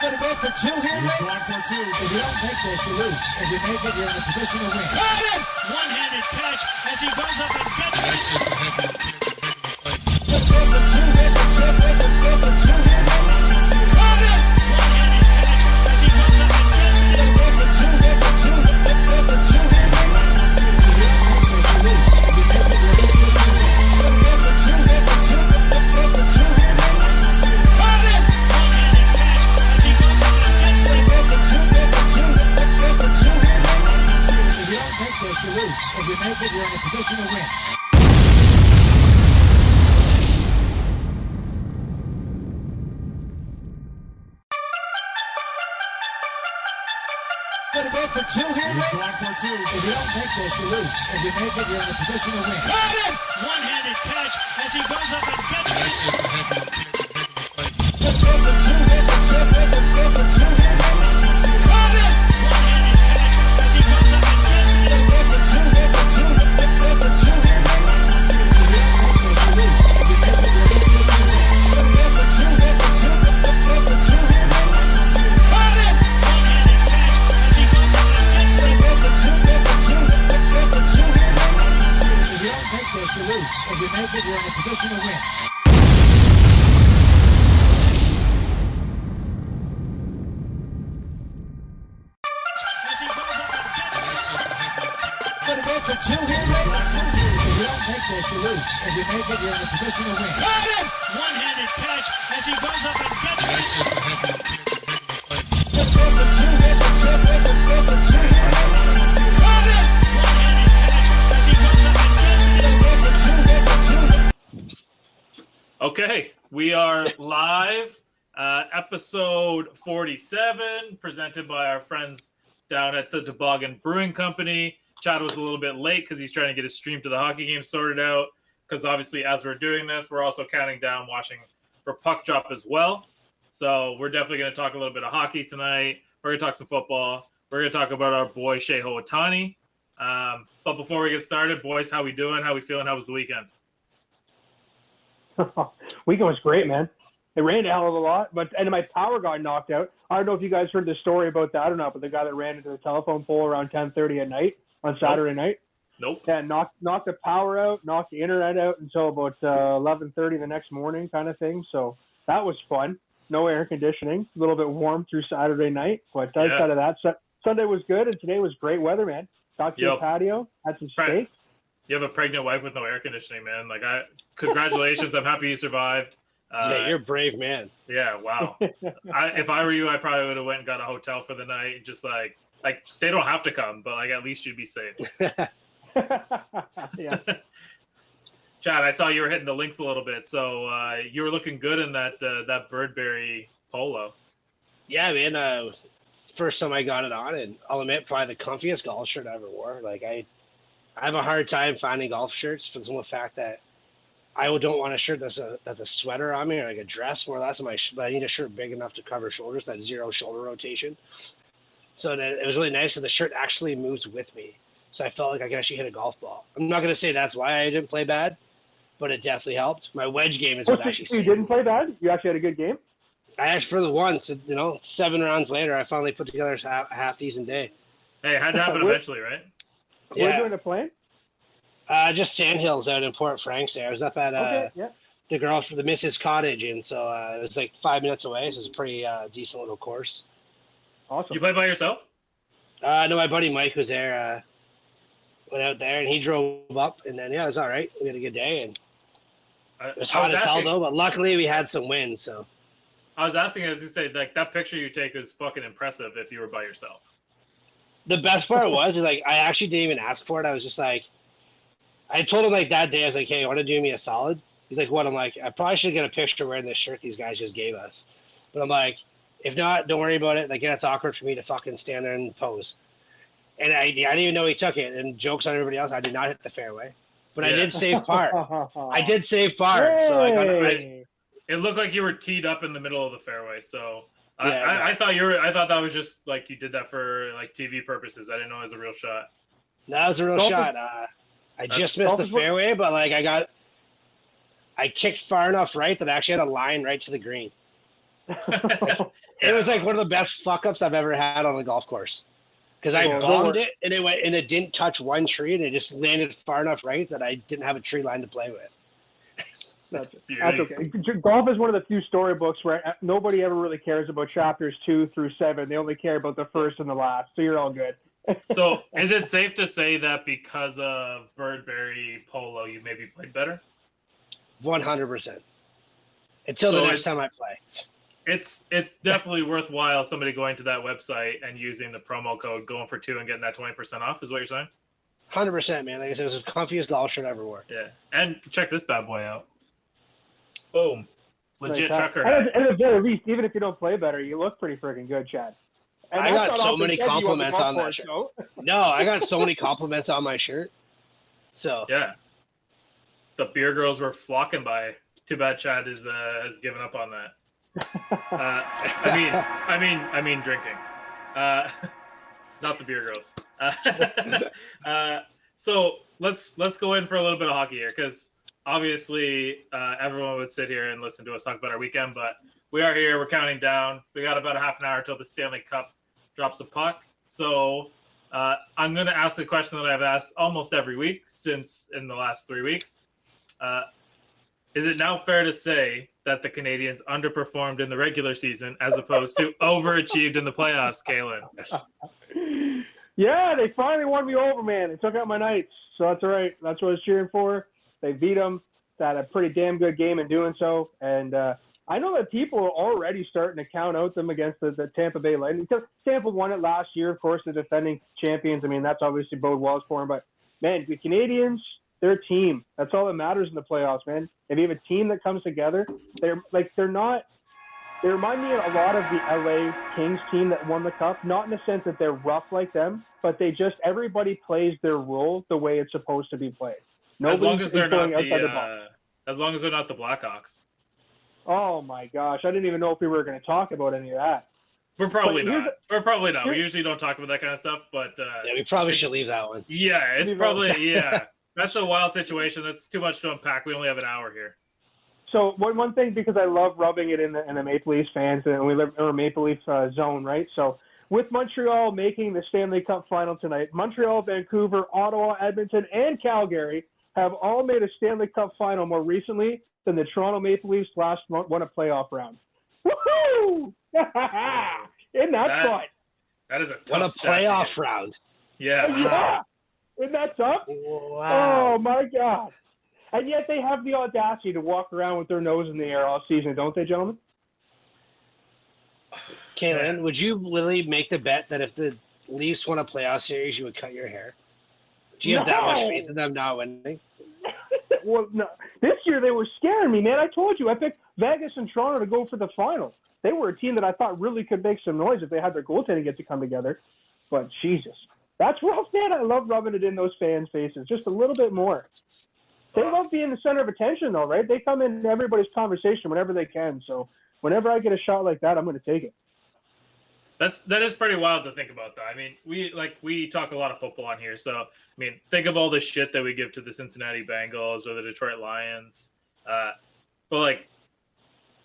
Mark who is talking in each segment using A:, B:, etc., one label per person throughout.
A: Gonna go for two here.
B: He's going for two.
A: If you don't make this, you lose. If you make it, you're in a position to win.
C: Caught him! One-handed catch as he goes up and gets it.
B: That's just a heck of a play.
A: Gonna go for two here. Go for two here.
C: Caught him! One-handed catch as he goes up and gets it.
A: Gonna go for two here. Go for two here. If you don't make this, you lose. If you make it, you're in a position to win. Gonna go for two here. Go for two here.
C: Caught him! One-handed catch as he goes up and gets it.
A: Go for two here. If you don't make this, you lose. If you make it, you're in a position to win. Gonna go for two here.
B: He's going for two.
A: If you don't make this, you lose. If you make it, you're in a position to win.
C: Caught him! One-handed catch as he goes up and gets it.
B: That's just a heck of a play.
A: Gonna go for two here. Go for two here.
C: Caught him! One-handed catch as he goes up and gets it.
A: Gonna go for two here. Go for two here. If you don't make this, you lose. If you make it, you're in a position to win. Gonna go for two here. Go for two here.
C: Caught him! One-handed catch as he goes up and gets it.
A: Gonna go for two here. If you don't make this, you lose. If you make it, you're in a position to win.
C: As he goes up and gets it.
B: That's just a heck of a play.
A: Gonna go for two here.
B: He's going for two.
A: If you don't make this, you lose. If you make it, you're in a position to win.
C: Caught him! One-handed catch as he goes up and gets it.
B: That's just a heck of a play.
A: Gonna go for two here. Go for two here.
C: Caught him! One-handed catch as he goes up and gets it.
A: Gonna go for two here.
D: Okay, we are live, episode 47, presented by our friends down at the Toboggan Brewing Company. Chad was a little bit late because he's trying to get his stream to the hockey game sorted out, because obviously as we're doing this, we're also counting down watching for Puck Drop as well. So we're definitely going to talk a little bit of hockey tonight. We're going to talk some football. We're going to talk about our boy Shohei Ohtani. But before we get started, boys, how we doing? How we feeling? How was the weekend?
E: Weekend was great, man. It rained a hell of a lot, and my power got knocked out. I don't know if you guys heard the story about that or not, but the guy that ran into the telephone pole around 10:30 at night on Saturday night.
D: Nope.
E: Yeah, knocked the power out, knocked the internet out until about 11:30 the next morning, kind of thing. So that was fun. No air conditioning, a little bit warm through Saturday night, but outside of that, Sunday was good, and today was great weather, man. Got to the patio, had some steak.
D: You have a pregnant wife with no air conditioning, man. Congratulations. I'm happy you survived.
F: Yeah, you're a brave man.
D: Yeah, wow. If I were you, I probably would have went and got a hotel for the night. Just like they don't have to come, but at least you'd be safe.
E: Yeah.
D: Chad, I saw you were hitting the links a little bit, so you were looking good in that Birdberry polo.
F: Yeah, man. First time I got it on, and I'll admit, probably the comfiest golf shirt I ever wore. I have a hard time finding golf shirts for the simple fact that I don't want a shirt that's a sweater on me or like a dress, more or less. But I need a shirt big enough to cover shoulders, that zero shoulder rotation. So it was really nice because the shirt actually moves with me. So I felt like I could actually hit a golf ball. I'm not going to say that's why I didn't play bad, but it definitely helped. My wedge game is what actually.
E: You didn't play bad? You actually had a good game?
F: I asked for the once, 7 rounds later, I finally put together a half decent day.
D: Hey, it had to happen eventually, right?
E: Where are you doing the plane?
F: Just Sandhills out in Port Franks there. I was up at the girl for the Mrs. Cottage, and so it was like 5 minutes away, so it was a pretty decent little course.
E: Awesome.
D: You play by yourself?
F: No, my buddy Mike was there, went out there, and he drove up, and then, it was all right. We had a good day, and it was hot as hell, though, but luckily we had some wind, so.
D: I was asking, as you say, that picture you take is fucking impressive if you were by yourself.
F: The best part was I actually didn't even ask for it. I was just like, I told him that day, I was like, hey, you want to do me a solid? He's like, what? I'm like, I probably should get a picture wearing this shirt these guys just gave us. But I'm like, if not, don't worry about it. It's awkward for me to fucking stand there and pose. And I didn't even know he took it. And jokes on everybody else, I did not hit the fairway. But I did save par. I did save par. So I got it.
D: It looked like you were teed up in the middle of the fairway, so I thought that was just like you did that for TV purposes. I didn't know it was a real shot.
F: That was a real shot. I just missed the fairway, but I kicked far enough right that I actually had a line right to the green. It was like one of the best fuck ups I've ever had on a golf course. Because I
E: Yeah.
F: bombed it and it didn't touch one tree and it just landed far enough right that I didn't have a tree line to play with.
E: That's
D: Beauty.
E: okay. Golf is one of the few storybooks where nobody ever really cares about chapters 2 through 7. They only care about the first and the last. So you're all good.
D: So is it safe to say that because of Birdberry Polo, you maybe played better?
F: 100%. Until
D: So
F: the next time I play.
D: It's definitely worthwhile somebody going to that website and using the promo code going for 2 and getting that 20% off is what you're saying?
F: 100%, man. Like I said, it was the comfiest golf shirt I ever wore.
D: Yeah. And check this bad boy out. Boom. Legit
E: Like,
D: trucker.
E: and at the very least, even if you don't play better, you look pretty freaking good, Chad. And
F: I
E: that's
F: got
E: not
F: so
E: often
F: many
E: said to you
F: compliments
E: the golf
F: on that
E: course,
F: shirt.
E: though.
F: No, I got so many compliments on my shirt. So
D: Yeah. The beer girls were flocking by. Too bad Chad has given up on that. I mean drinking. Not the beer girls. So let's go in for a little bit of hockey here, because obviously everyone would sit here and listen to us talk about our weekend, but we are here. We're counting down. We got about a half an hour till the Stanley Cup drops a puck. So I'm going to ask a question that I've asked almost every week since in the last 3 weeks. Is it now fair to say that the Canadians underperformed in the regular season as opposed to overachieved in the playoffs, Kalen?
E: Yeah, they finally won me over, man. They took out my Knights, so that's all right. That's what I was cheering for. They beat them. They had a pretty damn good game in doing so. And I know that people are already starting to count out them against the Tampa Bay Lightning. Tampa won it last year, of course, the defending champions. I mean, that's obviously bode well for them. But, man, the Canadians, they're a team. That's all that matters in the playoffs, man. If you have a team that comes together, they're not – they remind me a lot of the LA Kings team that won the Cup, not in the sense that they're rough like them, but they just – everybody plays their role the way it's supposed to be played.
D: As long as they're not
E: the box.
D: as long as they're not the Blackhawks.
E: Oh, my gosh. I didn't even know if we were going to talk about any of that.
D: We're probably
E: But here's
D: not. We're probably not. We usually don't talk about that kind of stuff, but
F: yeah, we probably should leave that one.
D: yeah, it's
E: Leave
D: probably
E: that.
D: yeah. That's a wild situation. That's too much to unpack. We only have an hour here.
E: So one thing, because I love rubbing it in the Maple Leafs fans, and we live in a Maple Leafs zone, right? So with Montreal making the Stanley Cup final tonight, Montreal, Vancouver, Ottawa, Edmonton, and Calgary have all made a Stanley Cup final more recently than the Toronto Maple Leafs last month won a playoff round. Woohoo! Isn't that fun?
D: That is a tough
F: What a
D: stat to
F: playoff
D: hit.
F: round.
D: Yeah.
E: Yeah. Isn't that tough?
F: Wow.
E: Oh, my God. And yet they have the audacity to walk around with their nose in the air all season, don't they, gentlemen?
F: Kaylin, would you literally make the bet that if the Leafs won a playoff series, you would cut your hair? Do you have that much
E: No.
F: faith in them not winning?
E: Well, no. This year they were scaring me, man. I told you, I picked Vegas and Toronto to go for the final. They were a team that I thought really could make some noise if they had their goaltending get to come together. But Jesus, that's rough, man. I love rubbing it in those fans' faces just a little bit more. They love being the center of attention, though, right? They come in everybody's conversation whenever they can. So whenever I get a shot like that, I'm going to take it.
D: That is pretty wild to think about, though. I mean, we talk a lot of football on here, so I mean, think of all the shit that we give to the Cincinnati Bengals or the Detroit Lions, but like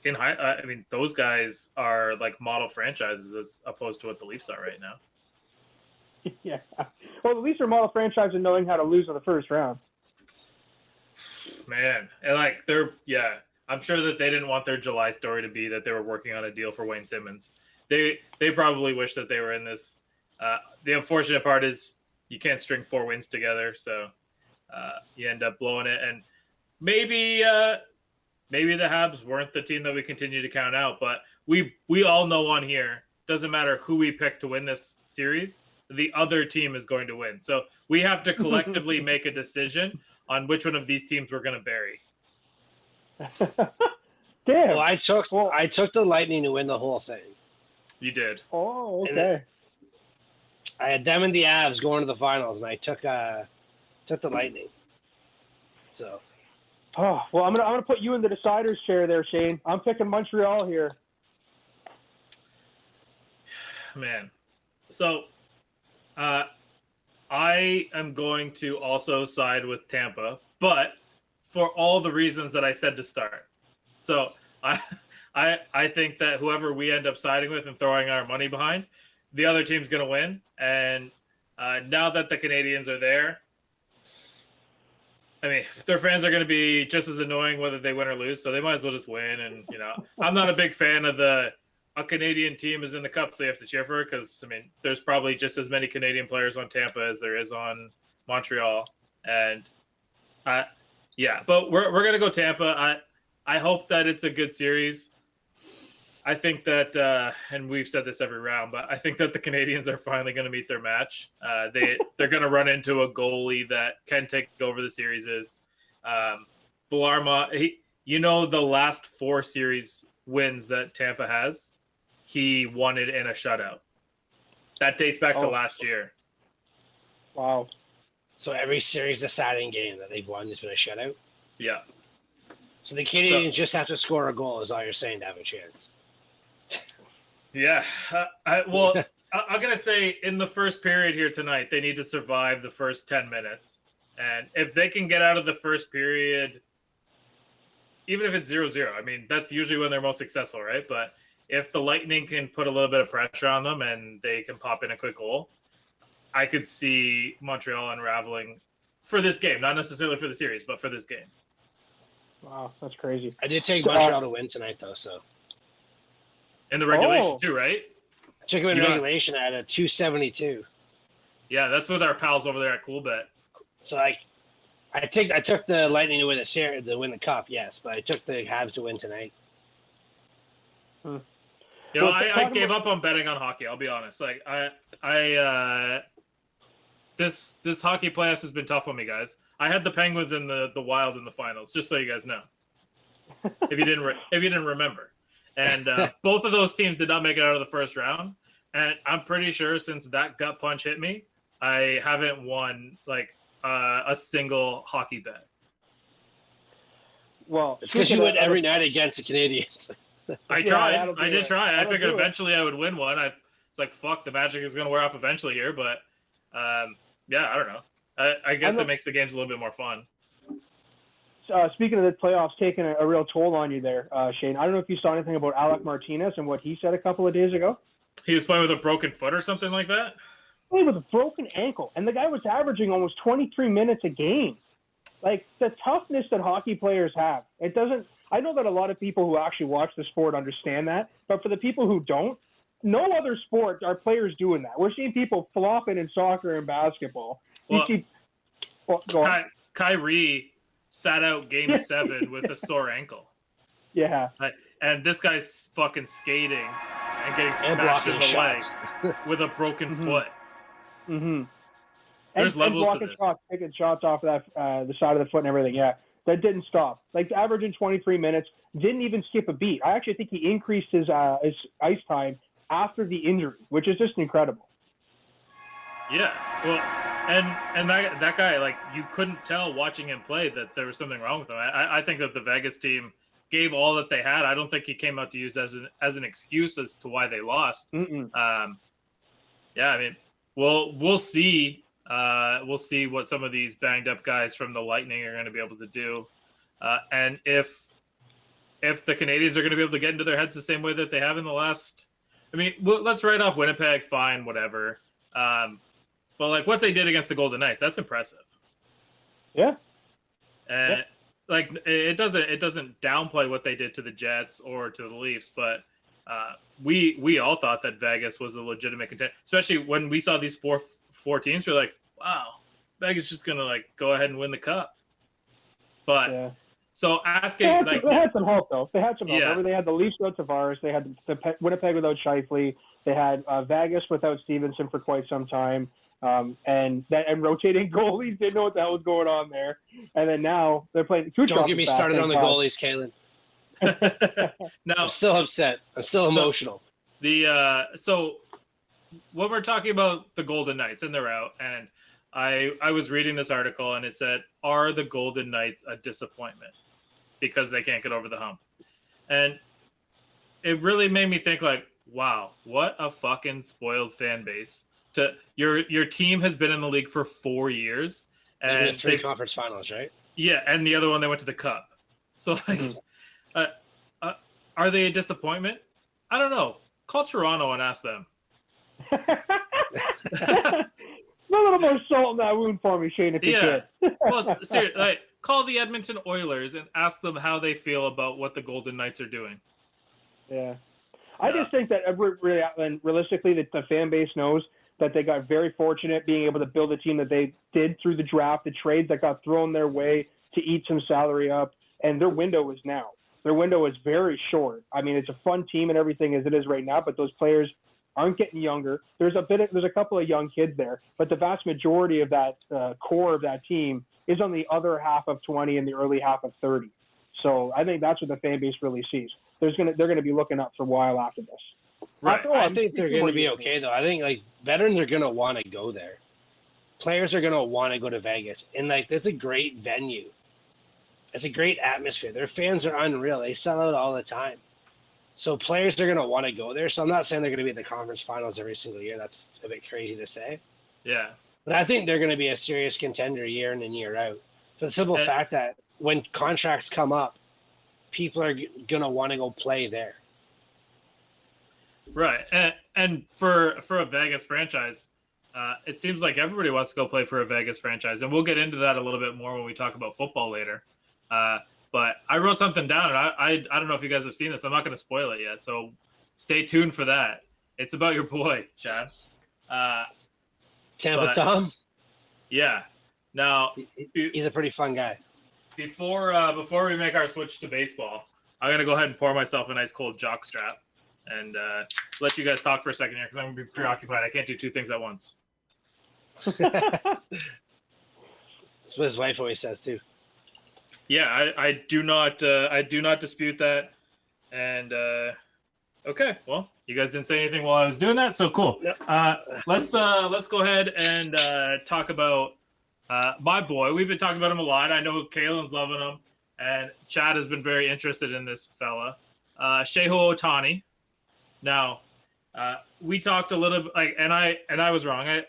D: I mean, those guys are like model franchises as opposed to what the Leafs are right now.
E: Yeah. Well, the Leafs are model franchise in knowing how to lose in the first round.
D: Man, and like I'm sure that they didn't want their July story to be that they were working on a deal for Wayne Simmons. They probably wish that they were in this. The unfortunate part is you can't string 4 wins together, so you end up blowing it. And maybe the Habs weren't the team that we continue to count out, but we all know on here, doesn't matter who we pick to win this series, the other team is going to win. So we have to collectively make a decision on which one of these teams we're going to bury.
E: Damn.
F: Well, I took the Lightning to win the whole thing.
D: You did.
E: Oh, okay.
F: I had them and the Avs going to the finals, and I took the Lightning. So
E: Oh, well, I'm gonna put you in the decider's chair there, Shane. I'm picking Montreal here.
D: Man. So I am going to also side with Tampa, but for all the reasons that I said to start. So I think that whoever we end up siding with and throwing our money behind, the other team's going to win. And now that the Canadians are there, I mean, their fans are going to be just as annoying whether they win or lose, so they might as well just win. And, I'm not a big fan of a Canadian team is in the Cup, so you have to cheer for it because, I mean, there's probably just as many Canadian players on Tampa as there is on Montreal. And, but we're going to go Tampa. I hope that it's a good series. I think that, and we've said this every round, but I think that the Canadians are finally going to meet their match. They're going to run into a goalie that can take over the series. Villarma, the last 4 series wins that Tampa has, he won it in a shutout. That dates back to last year.
E: Wow.
F: So every series deciding game that they've won has been a shutout?
D: Yeah.
F: So the Canadians just have to score a goal, is all you're saying, to have a chance.
D: Yeah. I'm going to say in the first period here tonight, they need to survive the first 10 minutes. And if they can get out of the first period, even if it's 0-0, I mean, that's usually when they're most successful, right? But if the Lightning can put a little bit of pressure on them and they can pop in a quick goal, I could see Montreal unraveling for this game, not necessarily for the series, but for this game.
E: Wow, that's crazy.
F: I did take Montreal to win tonight, though, so.
D: In the regulation, too, right?
F: I took him in regulation at a 272.
D: Yeah, that's with our pals over there at CoolBet.
F: So I took the Lightning to win the Cup, yes, but I took the Habs to win tonight.
D: I gave up on betting on hockey. I'll be honest. Like this hockey playoffs has been tough on me, guys. I had the Penguins and the Wild in the finals, just so you guys know. If you didn't remember, and both of those teams did not make it out of the first round. And I'm pretty sure since that gut punch hit me, I haven't won a single hockey bet.
E: Well,
F: it's because you went every night against the Canadians.
D: I tried. I did try. I figured eventually I would win one. It's like, fuck, the magic is going to wear off eventually here. But, I don't know. I guess it makes the games a little bit more fun.
E: Speaking of the playoffs taking a real toll on you there, Shane, I don't know if you saw anything about Alec Martinez and what he said a couple of days ago.
D: He was playing with a broken foot or something like that?
E: Playing with a broken ankle. And the guy was averaging almost 23 minutes a game. Like, the toughness that hockey players have, it doesn't – I know that a lot of people who actually watch the sport understand that, but for the people who don't, no other sport are players doing that. We're seeing people flopping in soccer and basketball.
D: Well,
E: go on.
D: Kyrie sat out Game 7 with a sore ankle.
E: Yeah.
D: And this guy's fucking skating and getting smashed in the leg with a broken foot.
E: Mm-hmm.
D: There's levels to this.
E: Shots, taking shots off of that the side of the foot and everything. Yeah, that didn't stop. Like averaging 23 minutes, didn't even skip a beat. I actually think he increased his ice time after the injury, which is just incredible.
D: Yeah, well, and that guy, like, you couldn't tell watching him play that there was something wrong with him. I think that the Vegas team gave all that they had. I don't think he came out to use as an excuse as to why they lost. I mean, we'll see. We'll see what some of these banged up guys from the Lightning are going to be able to do, and if the Canadians are going to be able to get into their heads the same way that they have in the last. I mean, let's write off Winnipeg, fine, whatever. But like what they did against the Golden Knights, that's impressive.
E: Yeah.
D: And like it doesn't downplay what they did to the Jets or to the Leafs, but we all thought that Vegas was a legitimate contender, especially when we saw these four teams. We're like, wow, Vegas just gonna like go ahead and win the cup. But so asking,
E: they had some hope though. They had some hope.
D: Yeah.
E: Remember, they had the Leafs without Tavares. They had the Winnipeg without Scheifele. They had Vegas without Stevenson for quite some time. And rotating goalies, didn't know what the hell was going on there. And then now they're playing.
F: Don't get me started on the goalies, Kalen.
D: No,
F: I'm still upset. I'm still emotional.
D: So when we're talking about the Golden Knights and they're out, and I was reading this article and it said, are the Golden Knights a disappointment because they can't get over the hump? And it really made me think like, wow, what a fucking spoiled fan base. Your team has been in the league for 4 years, and
F: 3 conference finals, right?
D: Yeah, and the other one they went to the Cup. So like, are they a disappointment? I don't know. Call Toronto and ask them.
E: A little more salt in that wound for me, Shane, if you
D: Yeah.
E: could.
D: Well, seriously, like, call the Edmonton Oilers and ask them how they feel about what the Golden Knights are doing.
E: Yeah. I
D: Yeah.
E: just think that realistically, that the fan base knows that they got very fortunate being able to build a team that they did through the draft, the trades that got thrown their way to eat some salary up, and their window is now. Their window is very short. I mean, it's a fun team and everything as it is right now, but those players aren't getting younger. There's a couple of young kids there, but the vast majority of that core of that team is on the other half of 20 and the early half of 30. So I think that's what the fan base really sees. They're gonna be looking up for a while after this.
D: Right.
F: I think they're going to be okay, though. I think, like, veterans are going to want to go there. Players are going to want to go to Vegas. And, like, it's a great venue. It's a great atmosphere. Their fans are unreal. They sell out all the time. So players are going to want to go there. So I'm not saying they're going to be at the conference finals every single year. That's a bit crazy to say.
D: Yeah.
F: But I think they're going to be a serious contender year in and year out. For the simple fact that when contracts come up, people are going to want to go play there.
D: Right. And for a Vegas franchise, it seems like everybody wants to go play for a Vegas franchise. And we'll get into that a little bit more when we talk about football later. But I wrote something down, and I don't know if you guys have seen this. I'm not going to spoil it yet, so stay tuned for that. It's about your boy, Chad.
F: Tampa Tom?
D: Yeah. Now,
F: he's a pretty fun guy.
D: Before we make our switch to baseball, I'm going to go ahead and pour myself a nice cold jockstrap and let you guys talk for a second here because I'm going to be preoccupied. I can't do two things at once.
F: That's what his wife always says, too.
D: Yeah, I do not dispute that. And okay, well, you guys didn't say anything while I was doing that, so cool.
F: Yep.
D: Let's go ahead and talk about my boy. We've been talking about him a lot. I know Kalen's loving him, and Chad has been very interested in this fella, Shohei Ohtani. Now, we talked a little bit, and I was wrong.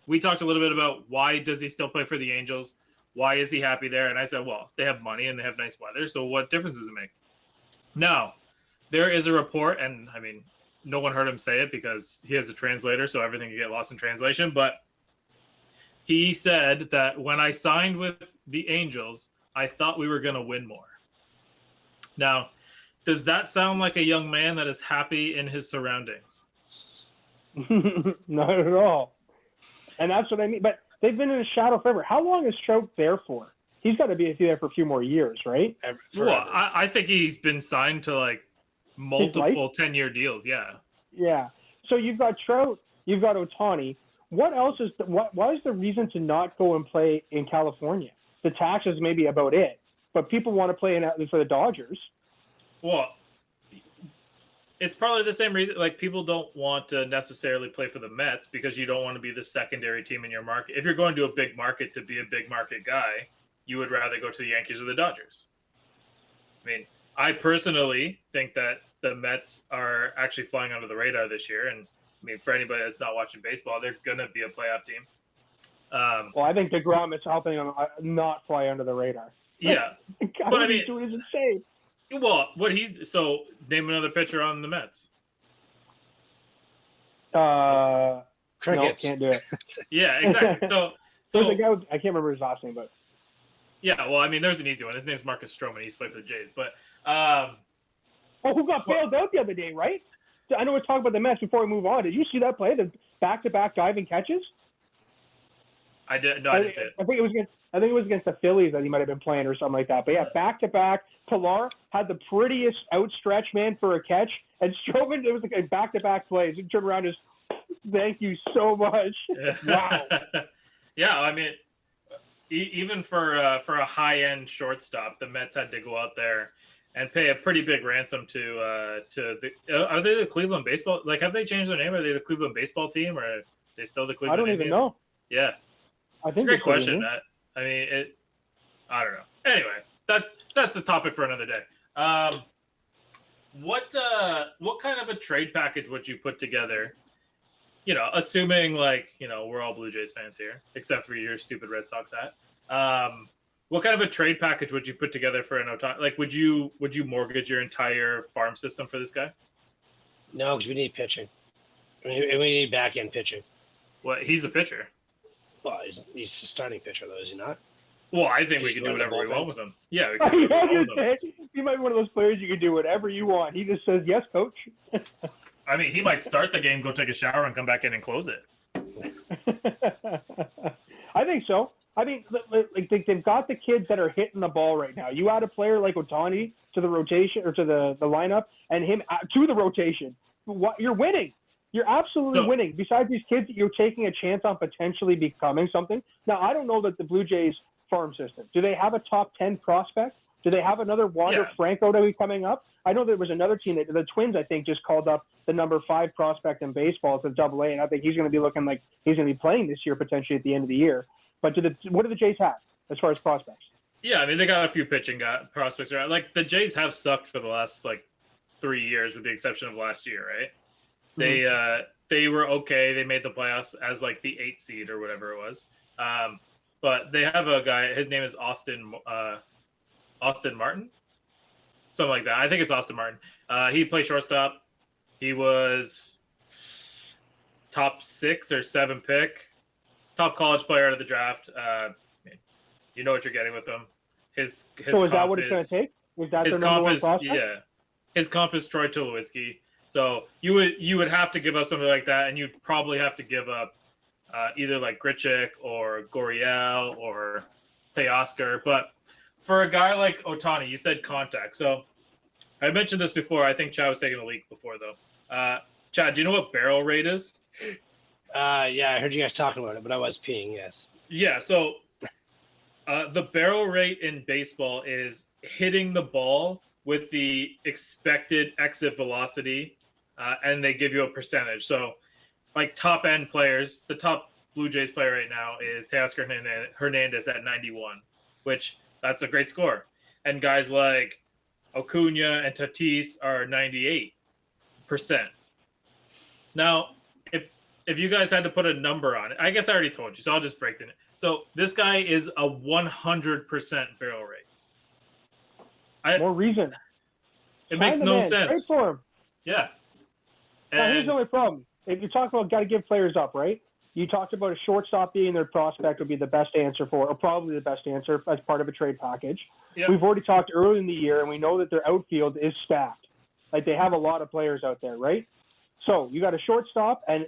D: We talked a little bit about why does he still play for the Angels? Why is he happy there? And I said, well, they have money and they have nice weather, so what difference does it make? Now, there is a report, and I mean, no one heard him say it because he has a translator, so everything can get lost in translation, but he said that when I signed with the Angels, I thought we were going to win more. Now, does that sound like a young man that is happy in his surroundings?
E: Not at all. And that's what I mean. But they've been in the shadow forever. How long is Trout there for? He's got to be there for a few more years, right?
D: Well, I think he's been signed to like multiple 10-year deals. Yeah.
E: Yeah. So you've got Trout, you've got Ohtani. What else is what is the reason to not go and play in California? The taxes may be about it, but people want to play for the Dodgers.
D: Well, it's probably the same reason. Like, people don't want to necessarily play for the Mets because you don't want to be the secondary team in your market. If you're going to a big market to be a big market guy, you would rather go to the Yankees or the Dodgers. I mean, I personally think that the Mets are actually flying under the radar this year. And I mean, for anybody that's not watching baseball, they're going to be a playoff team.
E: Well, I think DeGrom is helping them not fly under the radar.
D: Yeah.
E: But I mean, doing is insane.
D: Well, name another pitcher on the Mets.
F: Crickets.
E: No, can't do it.
D: Yeah, exactly. So
E: there's a guy I can't remember his last name, but
D: yeah. Well, I mean, there's an easy one. His name's Marcus Stroman. He used to play for the Jays, but
E: who got bailed out the other day, right? I know we're talking about the Mets before we move on. Did you see that play? The back-to-back diving catches.
D: I did. No, I didn't see it.
E: I think it was against the Phillies that he might have been playing or something like that. But yeah, back-to-back. Pilar had the prettiest outstretch, man, for a catch. And Stroman, it was like a back-to-back plays. He turned around and just, thank you so much. Wow.
D: Yeah, I mean, even for a high-end shortstop, the Mets had to go out there and pay a pretty big ransom to the. Are they the Cleveland baseball? Like, have they changed their name? Are they the Cleveland baseball team, or are they still the Cleveland?
E: I don't
D: Indians?
E: even know.
D: Yeah,
E: I think
D: it's a great question. I mean, I don't know. Anyway, that's a topic for another day. What kind of a trade package would you put together? You know, assuming we're all Blue Jays fans here, except for your stupid Red Sox hat. What kind of a trade package would you put together for an Ohtani? Like, would you mortgage your entire farm system for this guy?
F: No, because we need pitching. We need back end pitching.
D: Well, he's a pitcher.
F: Well, he's a starting pitcher, though, is he not?
D: Well, I think we
F: He
D: can do
F: goes to
D: whatever we
F: bullpen.
D: want with him. Yeah, we can do whatever we want with him.
E: He might be one of those players you can do whatever you want. He just says, yes, coach.
D: I mean, he might start the game, go take a shower, and come back in and close it.
E: I think so. I mean, like they've got the kids that are hitting the ball right now. You add a player like Ohtani to the rotation or to the lineup, and him to the rotation. You're winning. You're absolutely winning. Besides these kids, you're taking a chance on potentially becoming something. Now, I don't know that the Blue Jays farm system. Do they have a top 10 prospect? Do they have another Wander Franco to be coming up? I know there was another team that the Twins, I think, just called up the number 5 prospect in baseball to Double-A, and I think he's going to be looking like he's going to be playing this year potentially at the end of the year. But what do the Jays have as far as prospects?
D: Yeah, I mean, they got a few pitching prospects around. Like, the Jays have sucked for the last, 3 years with the exception of last year, right? They were okay. They made the playoffs as, the 8th seed or whatever it was. But they have a guy. His name is Austin Martin? Something like that. I think it's Austin Martin. He played shortstop. He was top 6 or 7 pick. Top college player out of the draft. You know what you're getting with him. His
E: so is that what it's going to take? Was that their number one prospect?
D: Yeah. His comp is Troy Tulowitzki. So you would have to give up something like that, and you'd probably have to give up either Grichuk or Gurriel or Teoscar. But for a guy like Ohtani, you said contact. So I mentioned this before. I think Chad was taking a leak before, though. Chad, do you know what barrel rate is?
F: Yeah, I heard you guys talking about it, but I was peeing, yes.
D: Yeah, so the barrel rate in baseball is hitting the ball with the expected exit velocity, and they give you a percentage. So, top end players, the top Blue Jays player right now is Teoscar Hernandez at 91, which that's a great score. And guys like Acuna and Tatis are 98%. Now, if you guys had to put a number on it, I guess I already told you, so I'll just break it. So this guy is a 100% barrel rate.
E: More reason.
D: It makes no sense.
E: Great for him.
D: Yeah.
E: Now, here's the only problem. If you talk about got to give players up, right? You talked about a shortstop being their prospect would be the best answer or probably the best answer as part of a trade package.
D: Yep.
E: We've already talked early in the year, and we know that their outfield is stacked. They have a lot of players out there, right? So you got a shortstop, and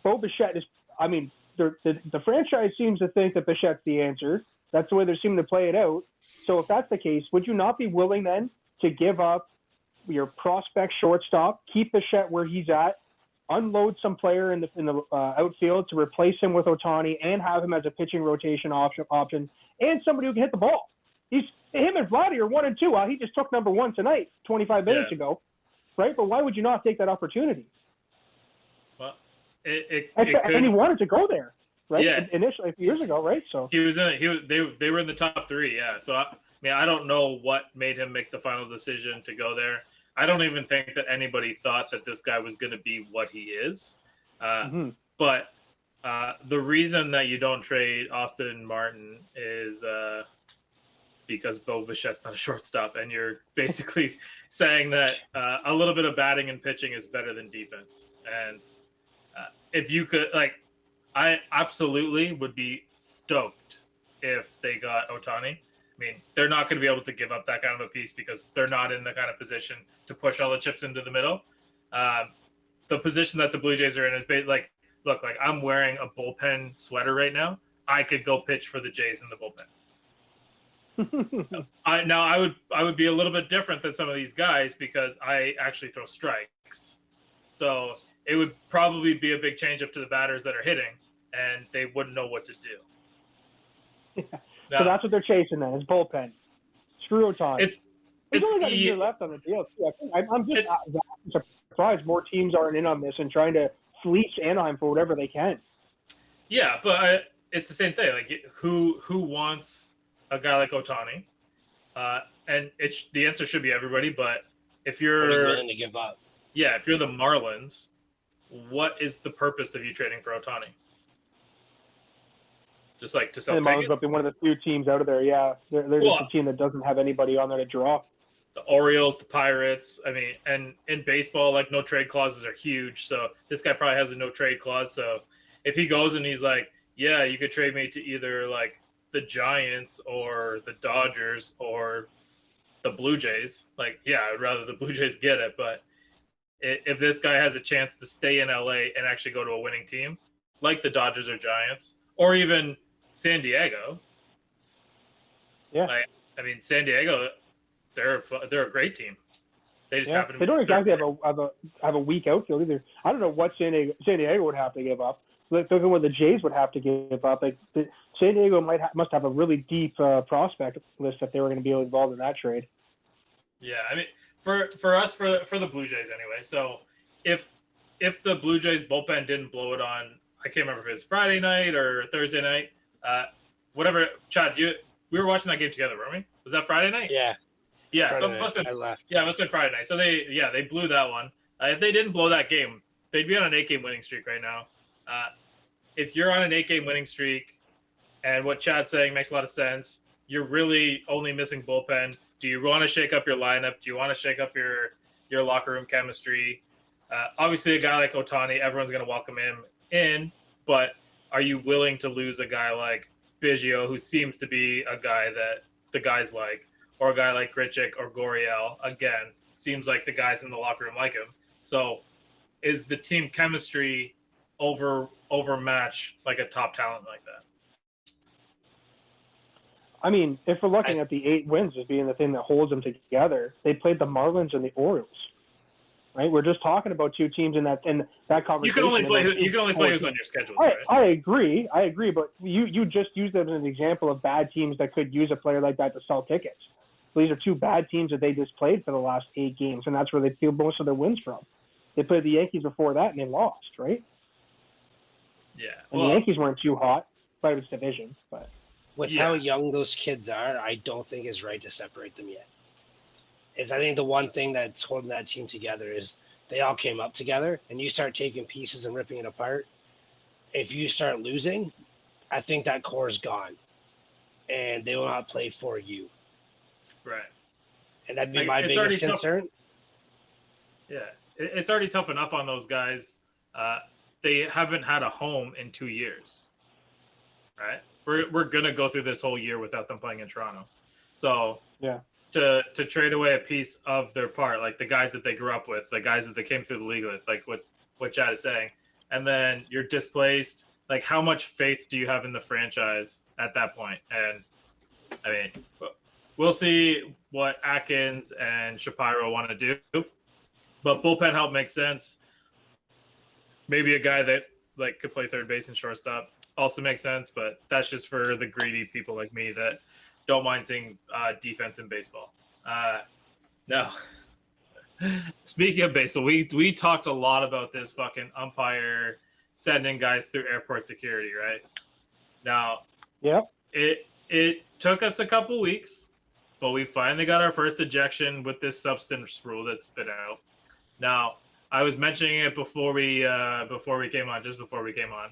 E: Bo Bichette is, I mean, the franchise seems to think that Bichette's the answer. That's the way they seem to play it out. So if that's the case, would you not be willing then to give up your prospect shortstop, keep Bichette where he's at, unload some player in the outfield to replace him with Ohtani, and have him as a pitching rotation option, and somebody who can hit the ball? Him and Vladdy are 1 and 2. He just took number 1 tonight, 25 minutes ago, right? But why would you not take that opportunity?
D: Well, it
E: and he wanted to go there, right?
D: Yeah.
E: Initially, a few years ago, right? So
D: he was in. They were in the top 3. Yeah. So I don't know what made him make the final decision to go there. I don't even think that anybody thought that this guy was going to be what he is. But the reason that you don't trade Austin Martin is because Bo Bichette's not a shortstop, and you're basically saying that a little bit of batting and pitching is better than defense. And if you could, I absolutely would be stoked if they got Ohtani. I mean, they're not going to be able to give up that kind of a piece because they're not in the kind of position to push all the chips into the middle. The position that the Blue Jays are in is look, I'm wearing a bullpen sweater right now. I could go pitch for the Jays in the bullpen. I would be a little bit different than some of these guys because I actually throw strikes. So it would probably be a big change up to the batters that are hitting, and they wouldn't know what to do.
E: So that's what they're chasing then, is bullpen. Screw Ohtani. We've only got a year
D: it's
E: left on the deal. I'm just surprised more teams aren't in on this and trying to fleece Anaheim for whatever they can.
D: Yeah, but it's the same thing. Who wants a guy like Ohtani? And the answer should be everybody. But if you're
F: willing to give up,
D: if you're the Marlins, what is the purpose of you trading for Ohtani? just like to sell
E: And the Marlins will
D: tickets.
E: be one of the few teams out of there. Yeah, they're
D: Well,
E: just a team that doesn't have anybody on there to draw.
D: The Orioles, the Pirates. I mean, and in baseball, like no trade clauses are huge. So this guy probably has a no trade clause. So if he goes and he's like, yeah, you could trade me to either like the Giants or the Dodgers or the Blue Jays, like, yeah, I'd rather the Blue Jays get it. But if this guy has a chance to stay in LA and actually go to a winning team, like the Dodgers or Giants, or even San Diego.
E: Yeah.
D: I mean, San Diego, they're a great team. They just happen to
E: they don't exactly have a weak outfield either. I don't know what San Diego would have to give up. Look at what the Jays would have to give up. Like San Diego must have a really deep prospect list if they were going to be involved in that trade.
D: Yeah, I mean, for us, for the Blue Jays anyway. So if the Blue Jays bullpen didn't blow it on, I can't remember if it was Friday night or Thursday night, whatever. Chad, we were watching that game together, weren't we? Was that Friday night?
F: Yeah.
D: Yeah,
F: Friday
D: so
F: night.
D: it must have
F: I
D: been,
F: left.
D: yeah, it must have been Friday night. So they blew that one. If they didn't blow that game, they'd be on an 8-game winning streak right now. If you're on an 8-game winning streak, and what Chad's saying makes a lot of sense, you're really only missing bullpen. Do you want to shake up your lineup? Do you want to shake up your locker room chemistry? Obviously, a guy like Ohtani, everyone's going to welcome him in, but are you willing to lose a guy like Biggio, who seems to be a guy that the guys like, or a guy like Grichuk or Gurriel? Again, seems like the guys in the locker room like him. So is the team chemistry overmatch like a top talent like that?
E: I mean, if we're looking at the 8 wins as being the thing that holds them together, they played the Marlins and the Orioles, right? We're just talking about two teams in that conversation.
D: You can only play who's on your schedule. Right?
E: I agree, but you just used them as an example of bad teams that could use a player like that to sell tickets. So these are two bad teams that they just played for the last 8 games, and that's where they feel most of their wins from. They played the Yankees before that, and they lost, right?
D: Yeah.
E: And the Yankees weren't too hot, but it was division. But
F: With how young those kids are, I don't think it's right to separate them yet. I think the one thing that's holding that team together is they all came up together, and you start taking pieces and ripping it apart. If you start losing, I think that core is gone, and they will not play for you.
D: Right.
F: And that'd be my biggest concern.
D: Yeah, it's already tough enough on those guys. They haven't had a home in 2 years, right? We're gonna go through this whole year without them playing in Toronto. So
E: yeah,
D: to trade away a piece of their part, like the guys that they grew up with, the guys that they came through the league with, like what Chad is saying, and then you're displaced. Like, how much faith do you have in the franchise at that point? And I mean, we'll see what Atkins and Shapiro want to do, but bullpen help makes sense. Maybe a guy that like could play third base and shortstop also makes sense, but that's just for the greedy people like me that don't mind seeing defense in baseball. No. Speaking of baseball, we talked a lot about this fucking umpire sending guys through airport security, right? Now,
E: yep.
D: It took us a couple weeks, but we finally got our first ejection with this substance rule that's been out. Now, I was mentioning it before we came on,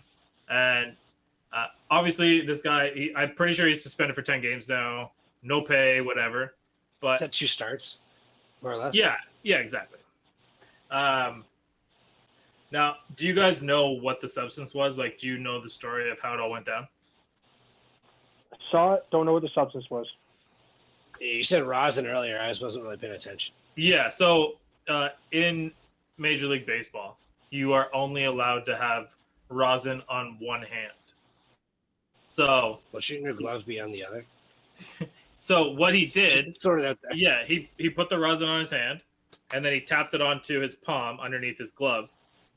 D: and obviously this guy, I'm pretty sure he's suspended for 10 games now, no pay, whatever. But
F: Is that 2 starts, more or less?
D: Yeah, exactly. Now, do you guys know what the substance was? Like, do you know the story of how it all went down?
E: Saw it, don't know what the substance was.
F: You said rosin earlier. I just wasn't really paying attention.
D: Yeah, so in Major League Baseball, you are only allowed to have rosin on one hand. So,
F: Well, shouldn't your gloves be on the other?
D: so what he did,
F: Sort it out there.
D: yeah, he put the rosin on his hand, and then he tapped it onto his palm underneath his glove,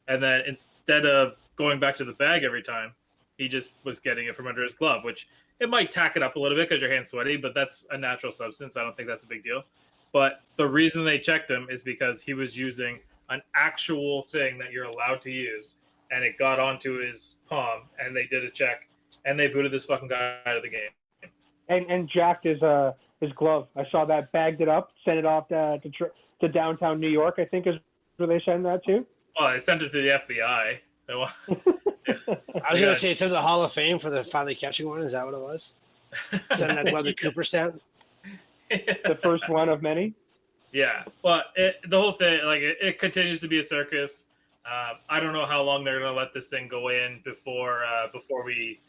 D: and then instead of going back to the bag every time, he just was getting it from under his glove, which it might tack it up a little bit because your hand's sweaty, but that's a natural substance. I don't think that's a big deal. But the reason they checked him is because he was using an actual thing that you're allowed to use, and it got onto his palm, and they did a check, and they booted this fucking guy out of the game.
E: And jacked his glove. I saw that, bagged it up, sent it off to downtown New York, I think is where they send that to.
D: Well, they sent it to the FBI.
F: I was gonna say it's in the Hall of Fame for the finally catching one. Is that what it was? Send that glove to Cooperstown.
E: The first one of many.
D: Yeah, but the whole thing, like, it continues to be a circus. I don't know how long they're going to let this thing go in before we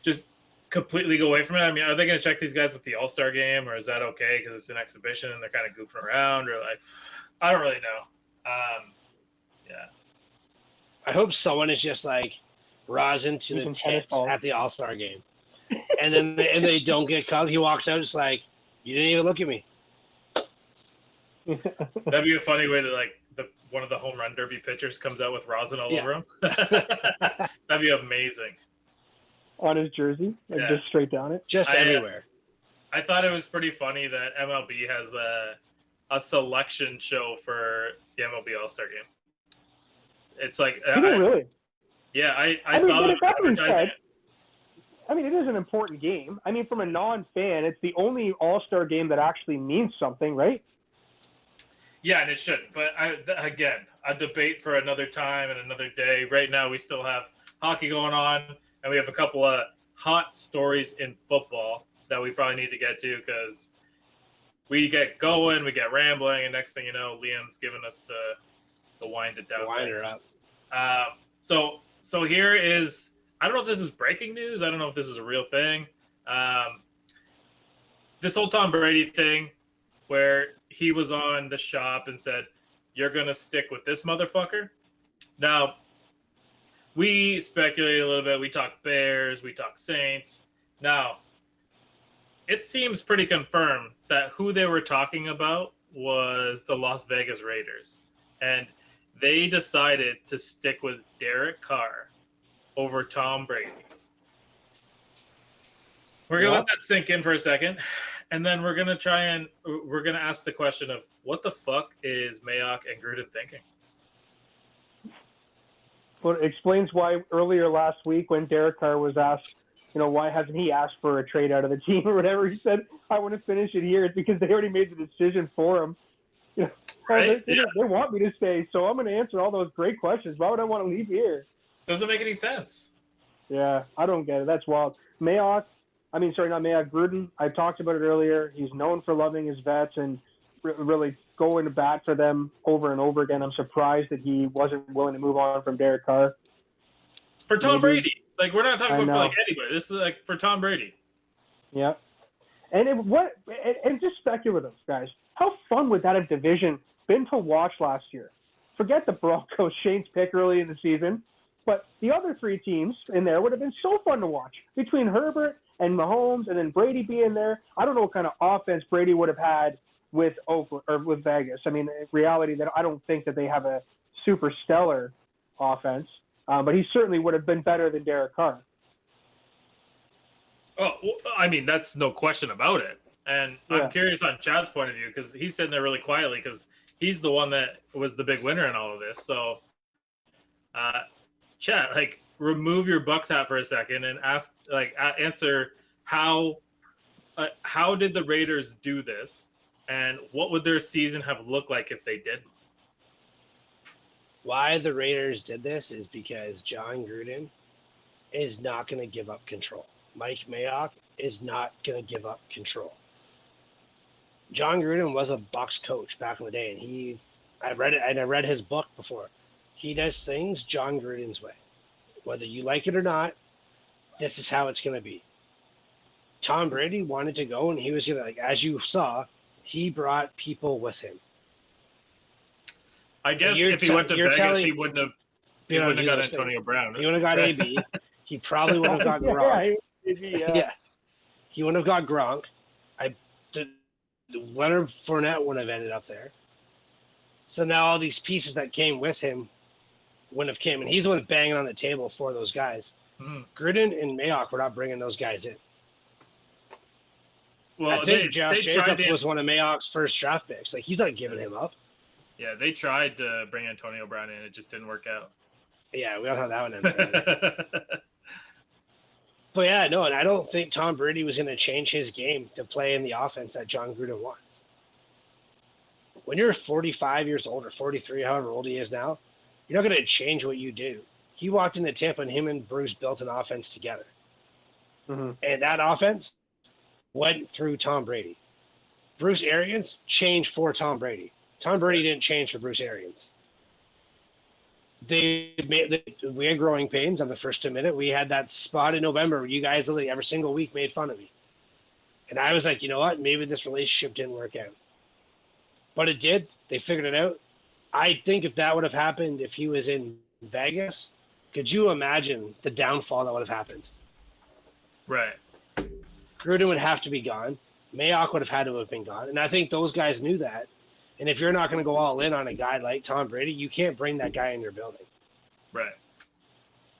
D: just completely go away from it. I mean, are they going to check these guys at the All-Star game, or is that okay because it's an exhibition and they're kind of goofing around, or like, I don't really know. Yeah.
F: I hope someone is just like rosin to the
E: Even
F: tits
E: tennis
F: at the All-Star game, and then they don't get called. He walks out just like, you didn't even look at me.
D: That'd be a funny way to, like, one of the home run derby pitchers comes out with rosin all over him. That'd be amazing.
E: On his jersey, like just straight down it.
F: Just everywhere.
D: I thought it was pretty funny that MLB has a selection show for the MLB All-Star game. It's like,
E: Really?
D: Yeah, I
E: mean,
D: saw
E: but
D: them
E: that being
D: advertising
E: said,
D: it.
E: I mean, it is an important game. I mean, from a non-fan, it's the only All-Star game that actually means something, right?
D: Yeah, and it should. But again, a debate for another time and another day. Right now, we still have hockey going on, and we have a couple of hot stories in football that we probably need to get to because we get going, we get rambling, and next thing you know, Liam's giving us the wind it down.
F: Wind her up.
D: So here is, I don't know if this is breaking news. I don't know if this is a real thing. This whole Tom Brady thing where he was on the shop and said, you're going to stick with this motherfucker. Now, we speculated a little bit. We talked Bears. We talked Saints. Now, it seems pretty confirmed that who they were talking about was the Las Vegas Raiders. And they decided to stick with Derek Carr over Tom Brady. We're going to let that sink in for a second. And then we're going to ask the question of what the fuck is Mayock and Gruden thinking?
E: Well, it explains why earlier last week when Derek Carr was asked, why hasn't he asked for a trade out of the team or whatever, he said, I want to finish it here. It's because they already made the decision for him.
D: Right?
E: They want me to stay, so I'm going to answer all those great questions. Why would I want to leave here?
D: Doesn't make any sense.
E: Yeah, I don't get it. That's wild. Gruden, I talked about it earlier. He's known for loving his vets and really going to bat for them over and over again. I'm surprised that he wasn't willing to move on from Derek Carr.
D: For Tom Brady. Like, we're not talking about for, like, anybody. This is, like, for Tom Brady.
E: Yeah. And just speculative, guys. How fun would that have division been to watch last year? Forget the Broncos, Shane's pick early in the season. But the other three teams in there would have been so fun to watch. Between Herbert and Mahomes and then Brady being there, I don't know what kind of offense Brady would have had with Oakland or with Vegas. I mean, in reality, that I don't think that they have a super stellar offense, but he certainly would have been better than Derek Carr.
D: Oh, well, I mean, that's no question about it. And I'm curious on Chad's point of view because he's sitting there really quietly because he's the one that was the big winner in all of this. So, Chad, like, remove your Bucks hat for a second and answer how did the Raiders do this, and what would their season have looked like if they didn't?
F: Why the Raiders did this is because John Gruden is not going to give up control. Mike Mayock is not going to give up control. John Gruden was a Bucks coach back in the day, and I read his book before. He does things John Gruden's way. Whether you like it or not, this is how it's going to be. Tom Brady wanted to go, and he was going to, like, as you saw, he brought people with him.
D: I guess if he went to Vegas, he wouldn't have got Antonio Brown.
F: He would have got AB. He probably would have got Gronk. Yeah. He wouldn't have got Gronk. Leonard Fournette would have ended up there. So now all these pieces that came with him wouldn't have came, and he's the one banging on the table for those guys. Gruden and Mayock were not bringing those guys in. Well, I think Josh Jacobs was one of Mayock's first draft picks. Like, he's not giving him up.
D: Yeah, they tried to bring Antonio Brown in. It just didn't work out.
F: Yeah, we don't know how that one ended. But yeah, no, and I don't think Tom Brady was going to change his game to play in the offense that John Gruden wants. When you're 45 years old or 43, however old he is now, you're not going to change what you do. He walked into Tampa and him and Bruce built an offense together.
E: Mm-hmm.
F: And that offense went through Tom Brady. Bruce Arians changed for Tom Brady. Tom Brady didn't change for Bruce Arians. We had growing pains on the first 2 minutes. We had that spot in November where you guys literally every single week made fun of me. And I was like, you know what? Maybe this relationship didn't work out. But it did. They figured it out. I think if that would have happened if he was in Vegas, could you imagine the downfall that would have happened?
D: Right.
F: Gruden would have to be gone. Mayock would have had to have been gone. And I think those guys knew that. And if you're not going to go all in on a guy like Tom Brady, you can't bring that guy in your building.
D: Right.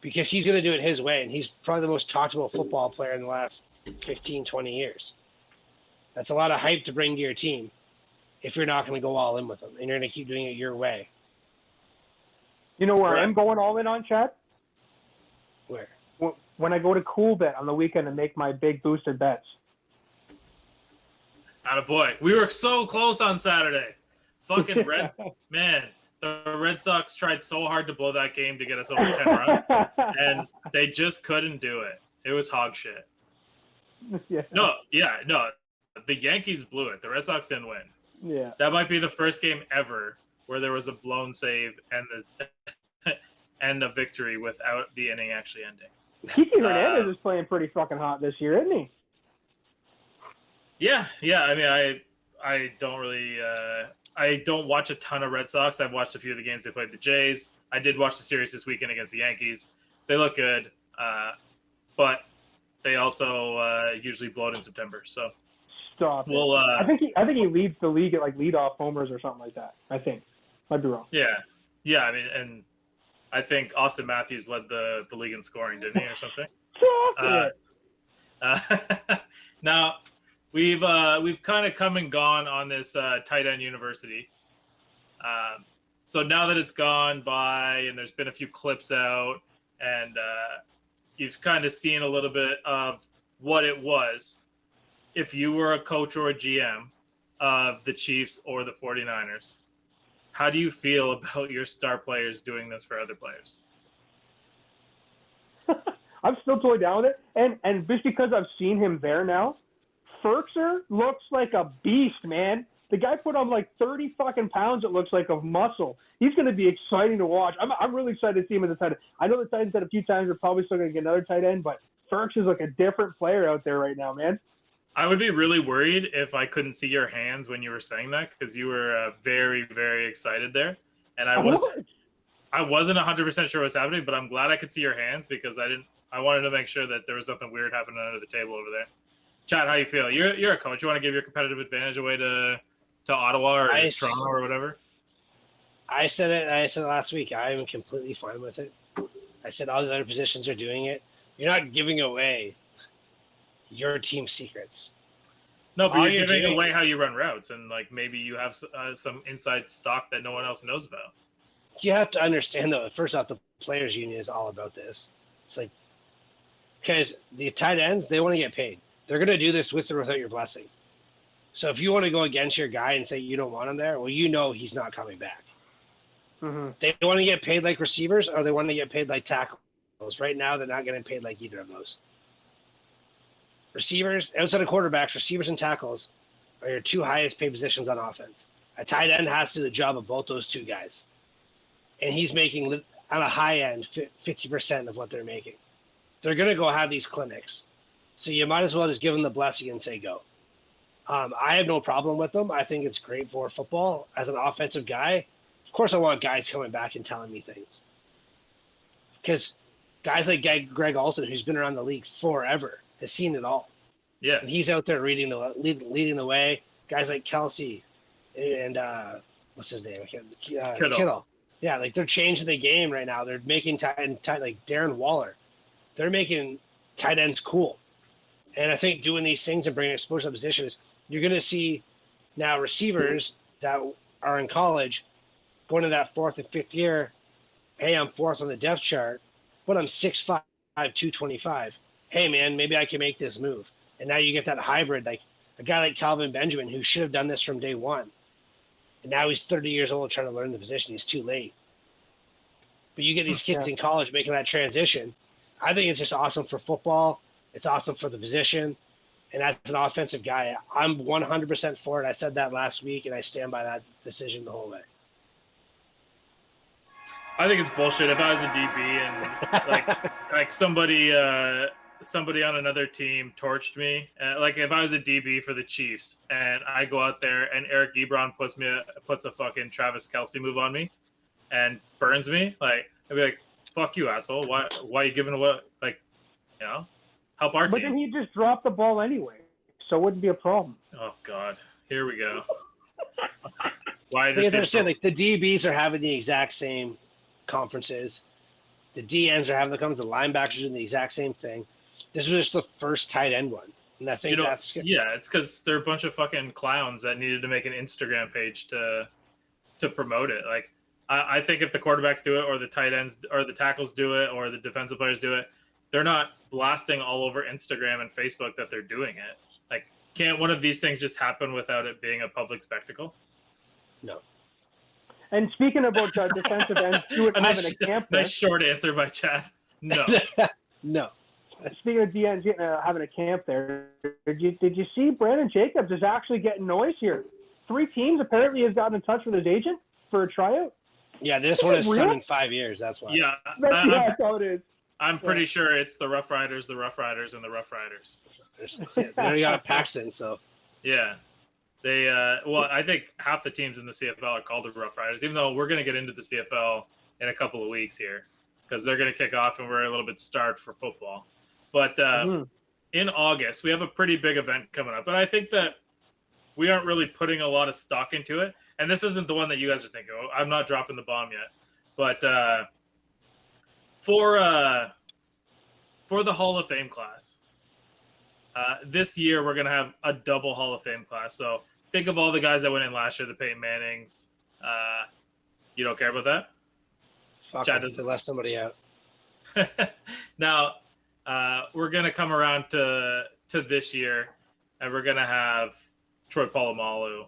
F: Because he's going to do it his way. And he's probably the most talked about football player in the last 15, 20 years. That's a lot of hype to bring to your team if you're not going to go all in with him. And you're going to keep doing it your way.
E: You know where
D: Right.
E: I'm going all in on, Chad?
F: Where?
E: When I go to Cool Bet on the weekend and make my big boosted bets.
D: Attaboy. We were so close on Saturday. Fucking man, the Red Sox tried so hard to blow that game to get us over 10 runs, and they just couldn't do it. It was hog shit.
E: Yeah.
D: No. The Yankees blew it. The Red Sox didn't win.
E: Yeah.
D: That might be the first game ever where there was a blown save and a victory without the inning actually ending.
E: Kiki Hernandez is playing pretty fucking hot this year, isn't he?
D: Yeah. I mean, I don't really I don't watch a ton of Red Sox. I've watched a few of the games they played the Jays. I did watch the series this weekend against the Yankees. They look good, but they also usually blow it in September. So
E: Stop it.
D: we'll.
E: I think he leads the league at like leadoff homers or something like that. I think. Might be wrong.
D: Yeah. I mean, and I think Austin Matthews led the league in scoring, didn't he, or something?
E: Stop it.
D: Now. We've kind of come and gone on this tight end university. So now that it's gone by and there's been a few clips out and you've kind of seen a little bit of what it was if you were a coach or a GM of the Chiefs or the 49ers, how do you feel about your star players doing this for other players?
E: I'm still totally down with it. And just because I've seen him there now, Ferkser looks like a beast, man. The guy put on like 30 fucking pounds, it looks like, of muscle. He's going to be exciting to watch. I'm really excited to see him as a tight end. I know the Titans said a few times they're probably still going to get another tight end, but Ferks is like a different player out there right now, man.
D: I would be really worried if I couldn't see your hands when you were saying that because you were very, very excited there. And I wasn't 100% sure what's happening, but I'm glad I could see your hands because I wanted to make sure that there was nothing weird happening under the table over there. Chad, how you feel? You're a coach. You want to give your competitive advantage away to Ottawa or Toronto or whatever?
F: I said it last week. I am completely fine with it. I said all the other positions are doing it. You're not giving away your team secrets.
D: No, but you're giving away how you run routes, and like maybe you have some inside stock that no one else knows about.
F: You have to understand, though, first off, the players' union is all about this. It's like, because the tight ends, they want to get paid. They're going to do this with or without your blessing. So if you want to go against your guy and say you don't want him there, well, you know he's not coming back.
E: Mm-hmm.
F: They want to get paid like receivers or they want to get paid like tackles. Right now, they're not getting paid like either of those. Receivers, outside of quarterbacks, receivers and tackles are your two highest paid positions on offense. A tight end has to do the job of both those two guys. And he's making, on a high end, 50% of what they're making. They're going to go have these clinics. So you might as well just give them the blessing and say go. I have no problem with them. I think it's great for football. As an offensive guy, of course I want guys coming back and telling me things. Because guys like Greg Olsen, who's been around the league forever, has seen it all.
D: Yeah.
F: And he's out there leading the way. Guys like Kelsey and what's his name? Kittle. Yeah, like they're changing the game right now. They're making tight like Darren Waller. They're making tight ends cool. And I think doing these things and bringing exposure to positions, you're going to see now receivers that are in college going to that fourth and fifth year. Hey, I'm fourth on the depth chart, but I'm 6'5", 225. Hey, man, maybe I can make this move. And now you get that hybrid, like a guy like Calvin Benjamin, who should have done this from day one. And now he's 30 years old trying to learn the position. He's too late. But you get these kids in college making that transition. I think it's just awesome for football. It's awesome for the position. And as an offensive guy, I'm 100% for it. I said that last week, and I stand by that decision the whole way.
D: I think it's bullshit. If I was a DB and like somebody on another team torched me, like if I was a DB for the Chiefs and I go out there and Eric Ebron puts a fucking Travis Kelce move on me and burns me, like I'd be like, "Fuck you, asshole! Why are you giving away? Like, you know, help our
E: But
D: team."
E: then he just dropped the ball anyway, so it wouldn't be a problem.
D: Oh God, here we go. Why
F: I understand, like the DBs are having the exact same conferences. The DNs are having the conference. The linebackers are doing the exact same thing. This was just the first tight end one, and I think that's
D: yeah. It's because they're a bunch of fucking clowns that needed to make an Instagram page to promote it. Like I think if the quarterbacks do it, or the tight ends, or the tackles do it, or the defensive players do it, they're not blasting all over Instagram and Facebook that they're doing it. Like, can't one of these things just happen without it being a public spectacle?
F: No.
E: And speaking about defensive ends, having a camp there.
D: Nice short answer by Chad. No.
F: No.
E: Speaking of DNs having a camp there, did you see Brandon Jacobs is actually getting noise here? 3 teams apparently has gotten in touch with his agent for a tryout.
F: Yeah, this one is 7 in 5 years. That's why.
D: Yeah.
E: That's how it is.
D: I'm pretty sure it's the Rough Riders, and the Rough Riders.
F: They already got Paxton, so.
D: Yeah. They well, I think half the teams in the CFL are called the Rough Riders, even though we're going to get into the CFL in a couple of weeks here because they're going to kick off and we're a little bit starved for football. But in August, we have a pretty big event coming up, and I think that we aren't really putting a lot of stock into it. And this isn't the one that you guys are thinking. Oh, I'm not dropping the bomb yet, but for the Hall of Fame class, this year we're going to have a double Hall of Fame class. So think of all the guys that went in last year, the Peyton Mannings. You don't care about that?
F: Fuck
D: Chad
F: it,
D: doesn't.
F: they left somebody out.
D: Now, we're going to come around to this year, and we're going to have Troy Polamalu,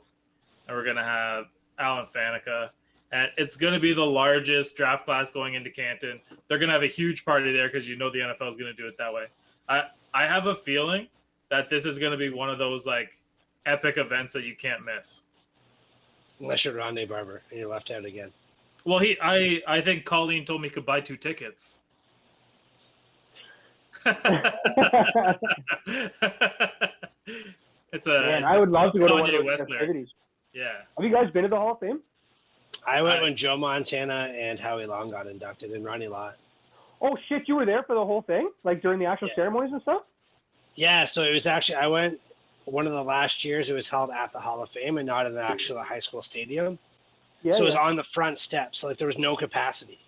D: and we're going to have Alan Faneca. And it's going to be the largest draft class going into Canton. They're going to have a huge party there because you know the NFL is going to do it that way. I have a feeling that this is going to be one of those like epic events that you can't miss.
F: Unless you're Rondé Barber and you're left out again.
D: Well, I think Colleen told me he could buy 2 tickets.
E: I would love to go to one of
D: Kanye
E: those
D: West lyrics.
E: festivities.
D: Yeah.
E: Have you guys been to the Hall of Fame?
F: I went when Joe Montana and Howie Long got inducted, and Ronnie Lott.
E: Oh shit, you were there for the whole thing, like during the actual ceremonies and stuff.
F: Yeah, so it was actually I went one of the last years. It was held at the Hall of Fame and not in the actual high school stadium.
E: Yeah.
F: So it was on the front steps, so like there was no capacity.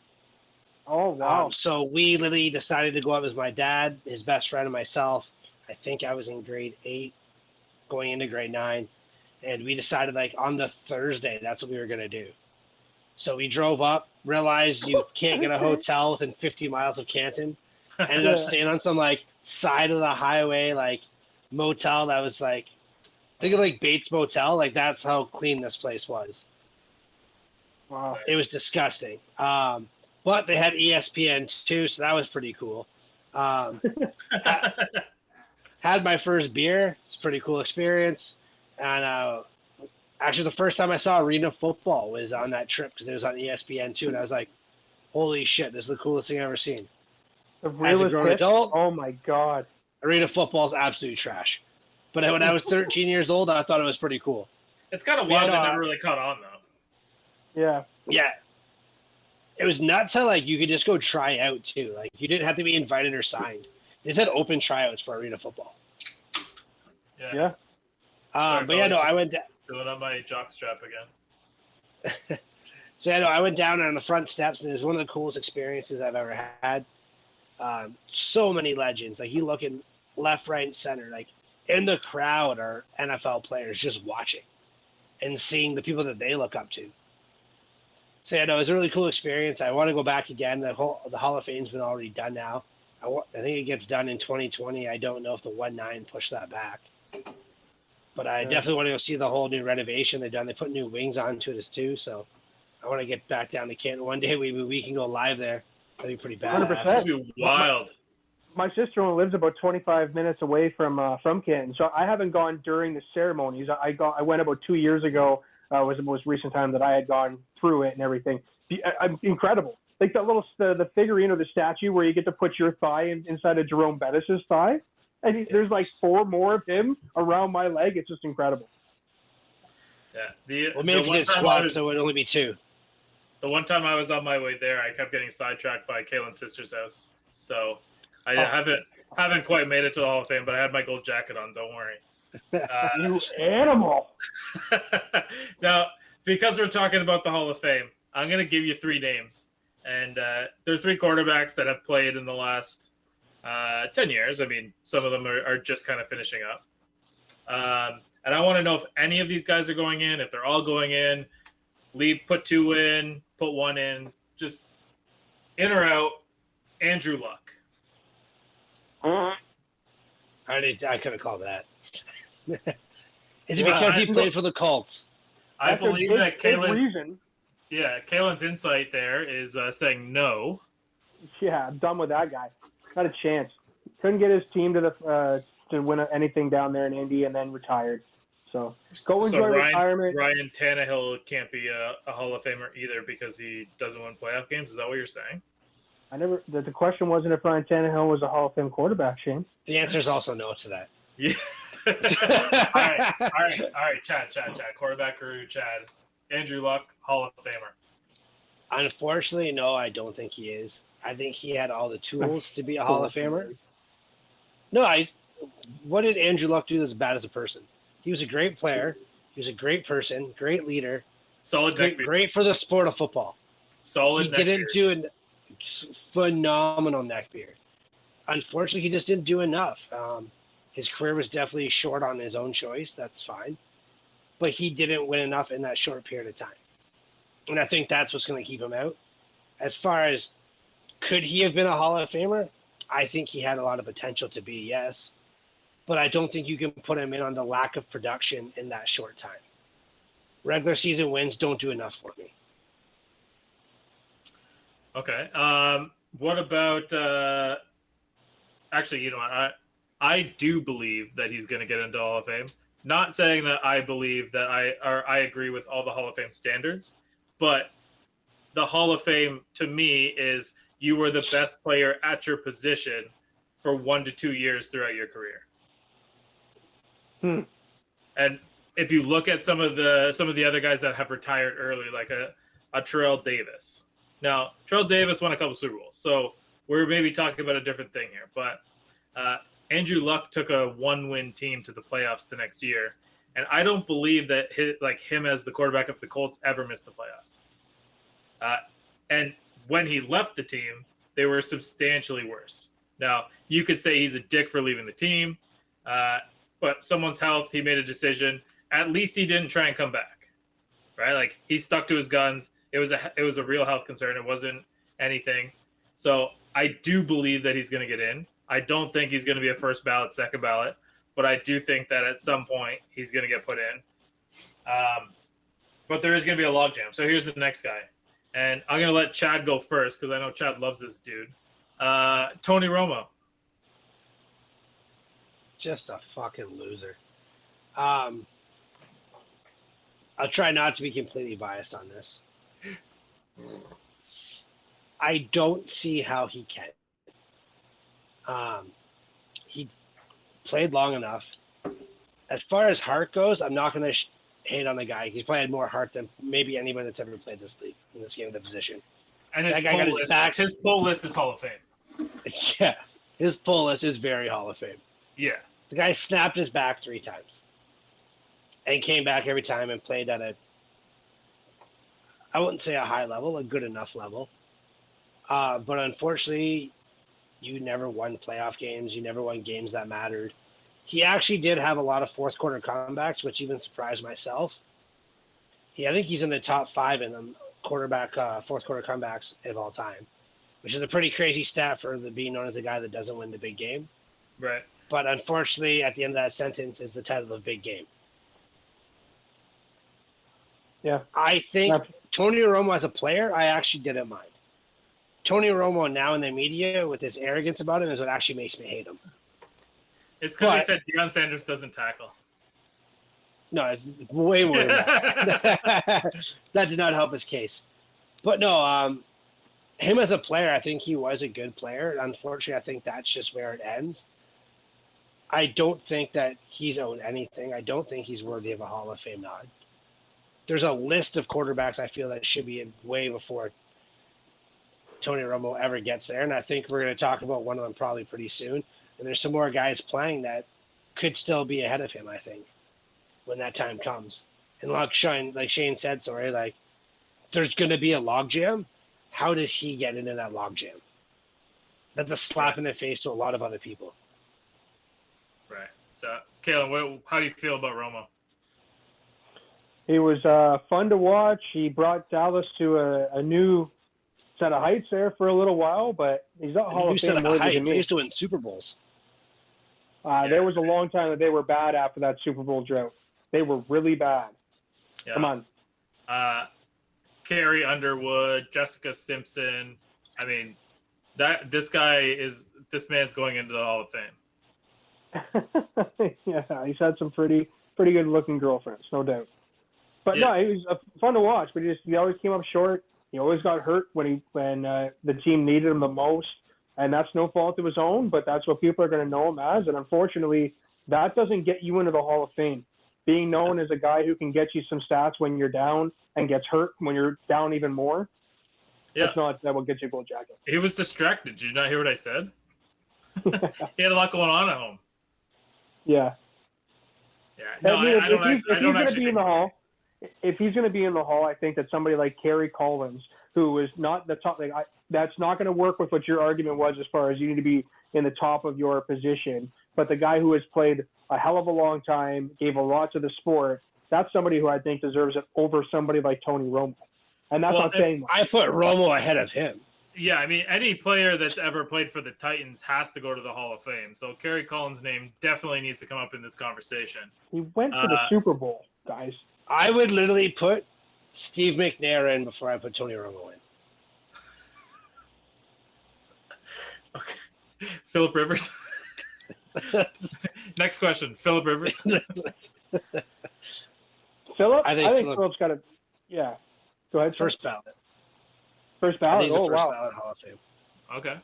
E: Oh wow.
F: So we literally decided to go up as my dad, his best friend, and myself. I think I was in grade 8, going into grade 9, and we decided like on the Thursday that's what we were gonna do. So we drove up, realized you can't get a hotel within 50 miles of Canton. Ended up staying on some like side of the highway, like motel that was like, think of like Bates Motel. Like that's how clean this place was.
E: Wow.
F: It was disgusting. But they had ESPN too, so that was pretty cool. Had my first beer. It's a pretty cool experience. And actually, the first time I saw arena football was on that trip because it was on ESPN too, and I was like, "Holy shit! This is the coolest thing I've ever seen."
E: The
F: As a
E: realest
F: grown
E: hit?
F: adult,
E: Oh my god.
F: arena football is absolute trash. But when I was 13 years old, I thought it was pretty cool.
D: It's kind of wild
F: Yeah,
D: that never really caught on though.
E: Yeah.
F: Yeah, it was nuts how like you could just go try out too. Like you didn't have to be invited or signed. They said open tryouts for arena football.
E: Yeah.
F: But yeah, no, I went.
D: Filling up my jock strap again.
F: So yeah, no, I went down on the front steps, and it was one of the coolest experiences I've ever had. So many legends. Like you look in left, right, and center. Like in the crowd are NFL players just watching and seeing the people that they look up to. So yeah, no, it was a really cool experience. I want to go back again. The Hall of Fame's been already done now. I think it gets done in 2020. I don't know if the 1-9 pushed that back. But I definitely want to go see the whole new renovation they've done. They put new wings onto it too, so I want to get back down to Canton. One day we can go live there. That'd be pretty bad.
E: 100%.
D: That'd be wild.
E: My sister only lives about 25 minutes away from Canton, so I haven't gone during the ceremonies. I went about 2 years ago. Was the most recent time that I had gone through it and everything. Incredible. Like that little the figurine or the statue where you get to put your thigh inside of Jerome Bettis's thigh, and there's like 4 more of him around my leg. It's just incredible.
D: Yeah.
F: Well, maybe if you did squats, so it would only be 2.
D: The one time I was on my way there, I kept getting sidetracked by Kaylin's sister's house. So I haven't quite made it to the Hall of Fame, but I had my gold jacket on. Don't worry.
E: You animal.
D: Now, because we're talking about the Hall of Fame, I'm going to give you 3 names. And there's 3 quarterbacks that have played in the last 10 years. I mean, some of them are just kind of finishing up. And I want to know if any of these guys are going in, if they're all going in. Put 2 in, put 1 in. Just in or out, Andrew Luck.
F: I couldn't call that. Is it because he played for the Colts?
D: I believe that Kaylin's
E: reason.
D: Yeah, Kaylin's insight there is saying no.
E: Yeah, I'm done with that guy. Not a chance. Couldn't get his team to win anything down there in Indy, and then retired. So go enjoy retirement.
D: Ryan Tannehill can't be a Hall of Famer either because he doesn't win playoff games. Is that what you're saying?
E: The question wasn't if Ryan Tannehill was a Hall of Fame quarterback, Shane.
F: The answer is also no to that.
D: Yeah. all right. Chad. Quarterback guru, Chad. Andrew Luck, Hall of Famer.
F: Unfortunately, no, I don't think he is. I think he had all the tools to be a Hall of Famer. No, what did Andrew Luck do that's bad as a person? He was a great player. He was a great person, great leader.
D: Solid neckbeard.
F: Great for the sport of football.
D: Solid
F: He didn't do a phenomenal neckbeard. Unfortunately, he just didn't do enough. His career was definitely short on his own choice. That's fine. But he didn't win enough in that short period of time. And I think that's what's going to keep him out. As far as could he have been a Hall of Famer? I think he had a lot of potential to be, yes. But I don't think you can put him in on the lack of production in that short time. Regular season wins don't do enough for me.
D: Okay. What about actually, you know what? I do believe that he's going to get into Hall of Fame. Not saying that I believe that I agree with all the Hall of Fame standards, but the Hall of Fame to me is you were the best player at your position for 1 to 2 years throughout your career. And if you look at some of the other guys that have retired early, like a Terrell Davis. Now, Terrell Davis won a couple Super Bowls, so we're maybe talking about a different thing here. But Andrew Luck took a 1-win team to the playoffs the next year, and I don't believe that him as the quarterback of the Colts ever missed the playoffs. And when he left the team, they were substantially worse. Now, you could say he's a dick for leaving the team, but someone's health, he made a decision. At least he didn't try and come back, right? Like, he stuck to his guns. It was a real health concern. It wasn't anything. So I do believe that he's going to get in. I don't think he's going to be a first ballot, second ballot, but I do think that at some point he's going to get put in. But there is going to be a logjam. So here's the next guy. And I'm going to let Chad go first because I know Chad loves this dude. Tony Romo.
F: Just a fucking loser. I'll try not to be completely biased on this. I don't see how he can. He played long enough. As far as heart goes, I'm not going to hate on the guy. He's probably had more heart than maybe anybody that's ever played this league in this game of the position.
D: And his pull list is Hall of Fame.
F: Yeah, his pull list is very Hall of Fame.
D: Yeah.
F: The guy snapped his back 3 times and came back every time and played at I wouldn't say a high level, a good enough level. But unfortunately, you never won playoff games. You never won games that mattered. He actually did have a lot of fourth quarter comebacks, which even surprised myself. I think he's in the top 5 in the quarterback fourth quarter comebacks of all time, which is a pretty crazy stat for being known as the guy that doesn't win the big game.
D: Right.
F: But unfortunately, at the end of that sentence is the title of big game.
E: Yeah.
F: I think
E: That's-
F: Tony Romo as a player, I actually didn't mind. Tony Romo now in the media with this arrogance about him is what actually makes me hate him.
D: It's because he
F: But-
D: said Deion Sanders doesn't tackle.
F: No, it's way more than that. That did not help his case. But no, him as a player, I think he was a good player. Unfortunately, I think that's just where it ends. I don't think that he's owed anything. I don't think he's worthy of a Hall of Fame nod. There's a list of quarterbacks I feel that should be in way before Tony Romo ever gets there, and I think we're going to talk about one of them probably pretty soon. And there's some more guys playing that could still be ahead of him, I think, when that time comes. And like Shane said, like there's going to be a logjam. How does he get into that logjam? That's a slap in the face to a lot of other people.
D: Right. So, Kalen, how do you feel about Romo?
E: He was fun to watch. He brought Dallas to a new set of heights there for a little while, but he's not Hall
F: You
E: of
F: said
E: Fame
F: a
E: worthy
F: height.
E: to
F: They
E: me.
F: used to win Super Bowls.
E: There was a long time that they were bad after that Super Bowl drought. They were really bad.
D: Yeah.
E: Come on.
D: Carrie, Underwood, Jessica Simpson. I mean, this man's going into the Hall of Fame.
E: Yeah, he's had some pretty good looking girlfriends, no doubt. But no, he was fun to watch. But he always came up short. He always got hurt when the team needed him the most, and that's no fault of his own. But that's what people are going to know him as. And unfortunately, that doesn't get you into the Hall of Fame. Being known as a guy who can get you some stats when you're down and gets hurt when you're down even more.
D: Yeah.
E: That's not that will get you a gold jacket.
D: He was distracted. Did you not hear what I said? He had a lot going on at home.
E: Yeah.
D: Yeah. No, I don't
E: if he's going to
D: actually
E: be in
D: think
E: the Hall, if he's going to be in the Hall, I think that somebody like Carrie Collins, who is not the top, that's not going to work with what your argument was as far as you need to be in the top of your position. But the guy who has played a hell of a long time, gave a lot to the sport, that's somebody who I think deserves it over somebody like Tony Romo. And that's not saying much.
F: I put Romo ahead of him.
D: Yeah, I mean, any player that's ever played for the Titans has to go to the Hall of Fame. So Kerry Collins' name definitely needs to come up in this conversation.
E: He went to the Super Bowl, guys.
F: I would literally put Steve McNair in before I put Tony Romo in.
D: Okay. Phillip Rivers. Next question. Phillip Rivers.
E: Phillip?
F: I think
E: Phillip's got a – yeah. Go ahead.
F: First ballot.
E: First
F: I
E: ballot?
F: think he's
E: Oh,
F: the first
E: wow.
F: ballot Hall of Fame.
D: Okay.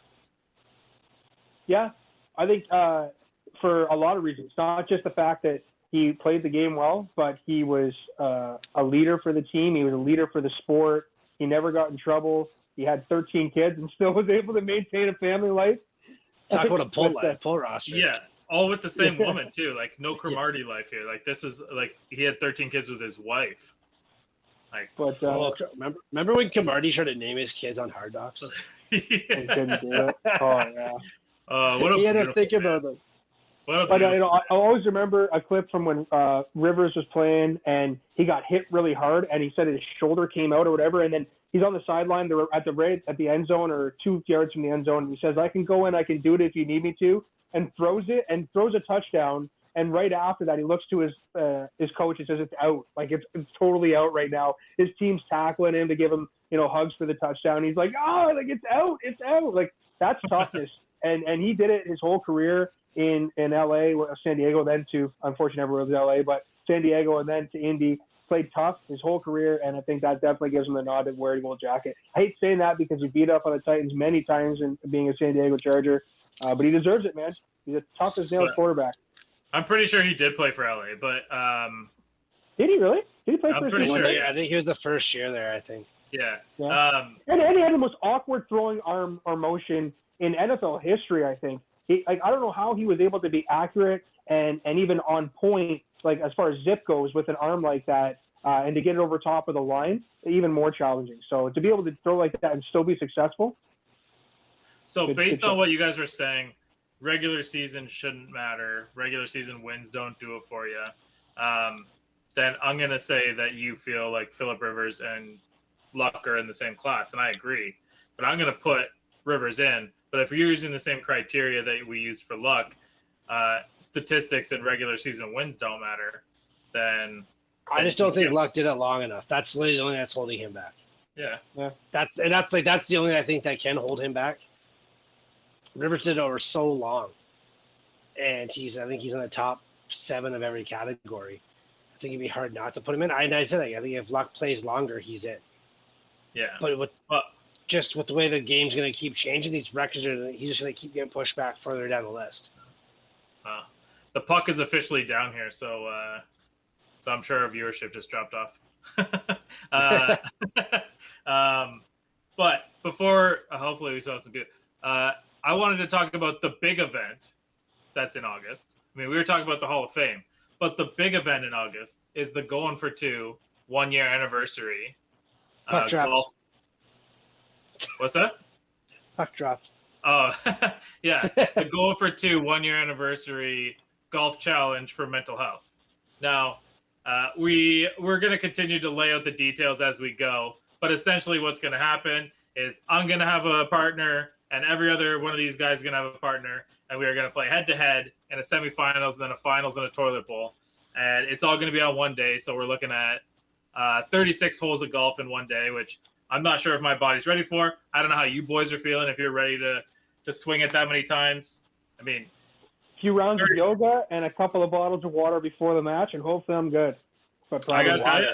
E: Yeah. I think for a lot of reasons. Not just the fact that he played the game well, but he was a leader for the team. He was a leader for the sport. He never got in trouble. He had 13 kids and still was able to maintain a family life.
F: Talk about a
E: But,
F: pull roster.
D: Yeah. All with the same
E: Yeah.
D: woman, too. Like, no Cromartie life here. Like, this is, like, he had 13 kids with his wife. Like,
E: But
F: Remember when Cromartie tried to name his kids on Hard Knocks?
E: he couldn't do it. Oh, yeah.
D: what a
F: He had to
D: beautiful
F: think
D: man.
F: about them.
D: What a
E: But
D: beautiful
E: I always remember a clip from when Rivers was playing and he got hit really hard and he said his shoulder came out or whatever, and then he's on the sideline at the end zone or 2 yards from the end zone, and he says, "I can go in, I can do it if you need me to," and throws a touchdown. And right after that, he looks to his coach and says, "It's out. Like it's totally out right now." His team's tackling him to give him hugs for the touchdown. He's like, "Oh, like it's out. Like that's toughness." And he did it his whole career in LA, San Diego, then to unfortunately never was LA, but San Diego and then to Indy. Played tough his whole career, and I think that definitely gives him the nod at wearing a gold jacket. I hate saying that because he beat up on the Titans many times in being a San Diego Charger, but he deserves it, man. He's a tough as nails quarterback.
D: I'm pretty sure he did play for LA, but
E: Did he really? Did he play
D: I'm
E: for
D: pretty
E: his
D: sure,
E: team?
D: yeah.
F: I think he was the first year there, I think.
D: yeah.
E: Yeah. And he had the most awkward throwing arm or motion in NFL history, I think. I don't know how he was able to be accurate and even on point, like as far as zip goes with an arm like that, and to get it over top of the line, even more challenging. So to be able to throw like that and still be successful.
D: So
E: Good
D: based
E: job.
D: on what you guys were saying, regular season shouldn't matter. Regular season wins don't do it for you. Then I'm going to say that you feel like Phillip Rivers and Luck are in the same class, and I agree. But I'm going to put Rivers in. But if you're using the same criteria that we used for Luck, statistics and regular season wins don't matter, then
F: I just don't think Luck did it long enough. That's literally the only thing that's holding him back.
D: Yeah.
F: That's the only I think that can hold him back. Rivers did it over so long, and I think he's in the top 7 of every category. I think it'd be hard not to put him in. I said that. I think if Luck plays longer, he's in.
D: Yeah.
F: But with the way the game's going to keep changing, these records he's just going to keep getting pushed back further down the list.
D: The puck is officially down here, so I'm sure our viewership just dropped off. But before, hopefully we saw some good. I wanted to talk about the big event that's in August. I mean, we were talking about the Hall of Fame, but the big event in August is the Goin for 2 1-year anniversary.
F: Puck dropped.
D: Golf. What's that?
F: Puck dropped.
D: Oh, yeah. The Goin for 2 1-year anniversary golf challenge for mental health. Now, we're going to continue to lay out the details as we go, but essentially what's going to happen is I'm going to have a partner, and every other one of these guys is going to have a partner, and we are going to play head-to-head in a semifinals, and then a finals and a toilet bowl. And it's all going to be on one day, so we're looking at 36 holes of golf in one day, which I'm not sure if my body's ready for. I don't know how you boys are feeling, if you're ready to swing it that many times. I mean,
E: a few rounds of yoga and a couple of bottles of water before the match, and hopefully I'm good. But
D: I gotta tell you,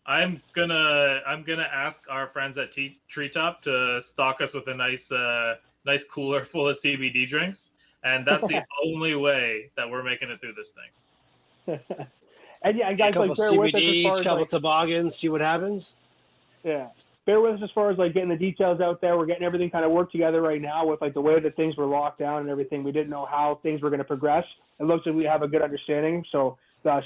D: I'm gonna ask our friends at Treetop to stock us with a nice cooler full of CBD drinks, and that's the only way that we're making it through this thing.
E: And yeah, guys,
F: couple
E: like bear with us as
F: CBDs,
E: far as
F: couple
E: like,
F: toboggans, see what happens.
E: yeah, bear with us as far as like getting the details out there. We're getting everything kind of worked together right now with like the way that things were locked down and everything. We didn't know how things were going to progress. It looks like we have a good understanding. So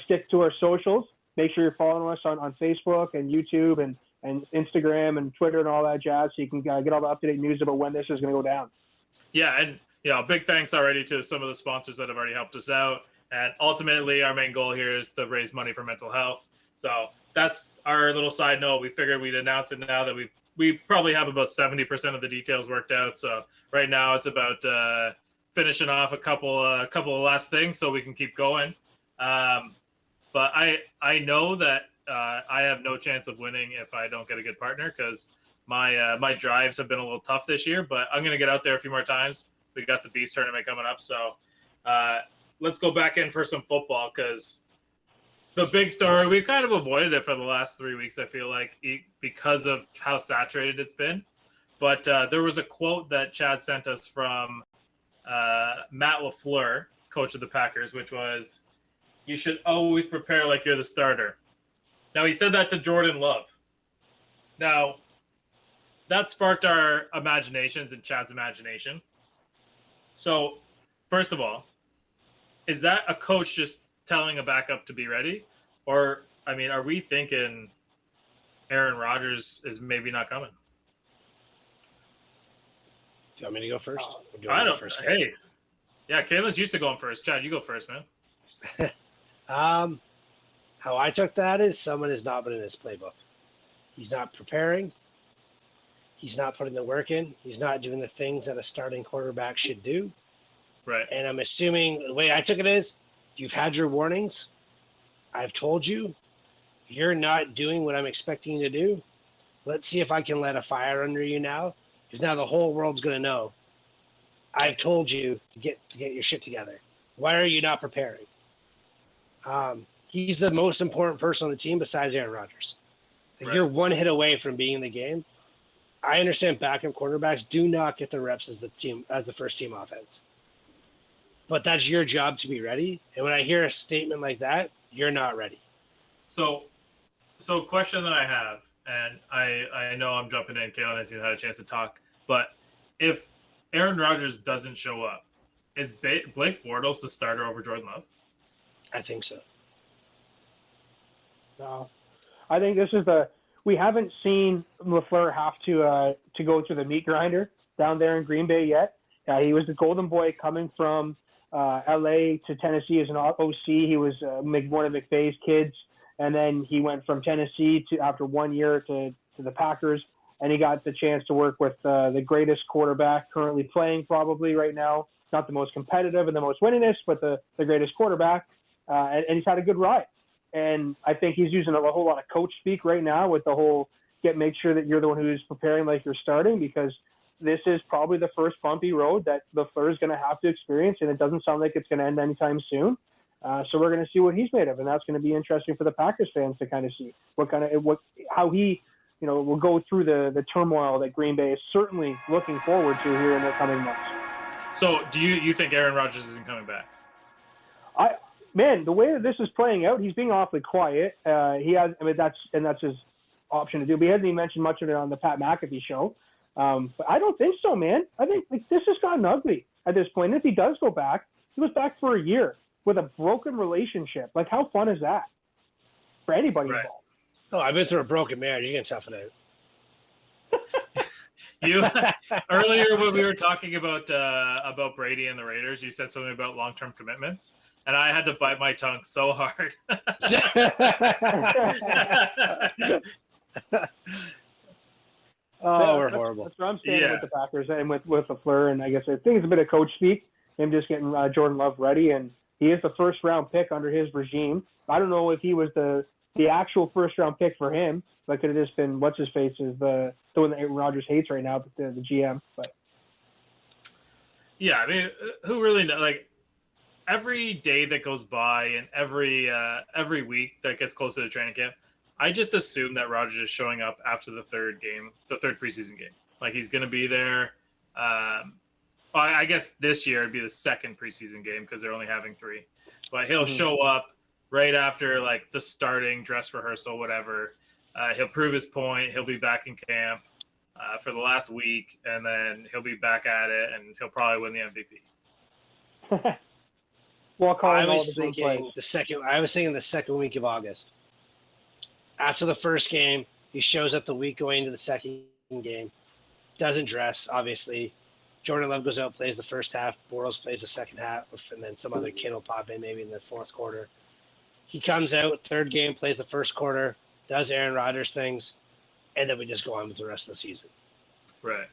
E: stick to our socials. Make sure you're following us on Facebook and YouTube and Instagram and Twitter and all that jazz, so you can get all the up-to-date news about when this is going to go down.
D: Yeah, and big thanks already to some of the sponsors that have already helped us out. And ultimately, our main goal here is to raise money for mental health. So that's our little side note. We figured we'd announce it now that we probably have about 70% of the details worked out. So right now it's about finishing off a couple of last things so we can keep going. But I know that I have no chance of winning if I don't get a good partner, because my drives have been a little tough this year. But I'm going to get out there a few more times. We got the Beast tournament coming up. So let's go back in for some football, because the big story, we kind of avoided it for the last 3 weeks, I feel like, because of how saturated it's been. But there was a quote that Chad sent us from Matt Lafleur, coach of the Packers, which was, "You should always prepare like you're the starter." Now, he said that to Jordan Love. Now, that sparked our imaginations and Chad's imagination. So, first of all, is that a coach just telling a backup to be ready? Or, I mean, are we thinking Aaron Rodgers is maybe not coming?
F: Do you want me to go first? Or do you
D: I
F: want me to
D: don't.
F: go first?
D: Hey, yeah, Caitlin's used to going first. Chad, you go first, man.
F: How I took that is someone has not been in his playbook. He's not preparing. He's not putting the work in. He's not doing the things that a starting quarterback should do.
D: Right.
F: And I'm assuming the way I took it is, you've had your warnings. I've told you. You're not doing what I'm expecting you to do. Let's see if I can let a fire under you now, because now the whole world's going to know. I've told you to get your shit together. Why are you not preparing? He's the most important person on the team besides Aaron Rodgers. Like,
D: Right.
F: You're one hit away from being in the game. I understand backup quarterbacks do not get the reps as the first team offense. But that's your job to be ready. And when I hear a statement like that, you're not ready.
D: So question that I have, and I know I'm jumping in, Caitlin hasn't had a chance to talk, but if Aaron Rodgers doesn't show up, is Blake Bortles the starter over Jordan Love?
F: I think so.
E: No, I think this is we haven't seen Lafleur have to go through the meat grinder down there in Green Bay yet. He was the golden boy coming from LA to Tennessee as an OC. He was one of McVay's kids, and then he went from Tennessee to, after 1 year, to the Packers, and he got the chance to work with the greatest quarterback currently playing probably right now. Not the most competitive and the most winningest, but the greatest quarterback, and he's had a good ride. And I think he's using a whole lot of coach speak right now with the whole make sure that you're the one who's preparing like you're starting, because this is probably the first bumpy road that Lafleur is going to have to experience, and it doesn't sound like it's going to end anytime soon. So we're going to see what he's made of, and that's going to be interesting for the Packers fans to kind of see how he, will go through the turmoil that Green Bay is certainly looking forward to here in the coming months.
D: So do you think Aaron Rodgers isn't coming back?
E: The way that this is playing out, he's being awfully quiet. That's his option to do. But he hasn't even mentioned much of it on the Pat McAfee show. But I don't think so, man. I think this has gotten ugly at this point. And if he does go back, he was back for a year with a broken relationship. Like, how fun is that for anybody
D: Right.
E: involved?
F: Oh, I've been through a broken marriage. You can tough it out.
D: You earlier when we were talking about Brady and the Raiders, you said something about long-term commitments, and I had to bite my tongue so hard.
F: We're horrible.
E: That's what I'm saying with the Packers and with Lafleur. And I guess I think it's a bit of coach speak, him just getting Jordan Love ready. And he is the first-round pick under his regime. I don't know if he was the actual first-round pick for him. Like, could have just been what's-his-face is the one that Aaron Rodgers hates right now, the GM. But
D: yeah, I mean, who really knows? Like, every day that goes by and every week that gets closer to training camp, I just assume that Rodgers is showing up after the third preseason game. Like, he's going to be there. I guess this year it'd be the second preseason game because they're only having 3. But he'll show up right after, like, the starting dress rehearsal, whatever. He'll prove his point. He'll be back in camp for the last week, and then he'll be back at it, and he'll probably win the MVP.
F: I was thinking the second week of August. After the first game, he shows up the week going into the second game. Doesn't dress, obviously. Jordan Love goes out, plays the first half. Bortles plays the second half, and then some other kid will pop in maybe in the fourth quarter. He comes out, third game, plays the first quarter, does Aaron Rodgers things, and then we just go on with the rest of the season.
D: Right.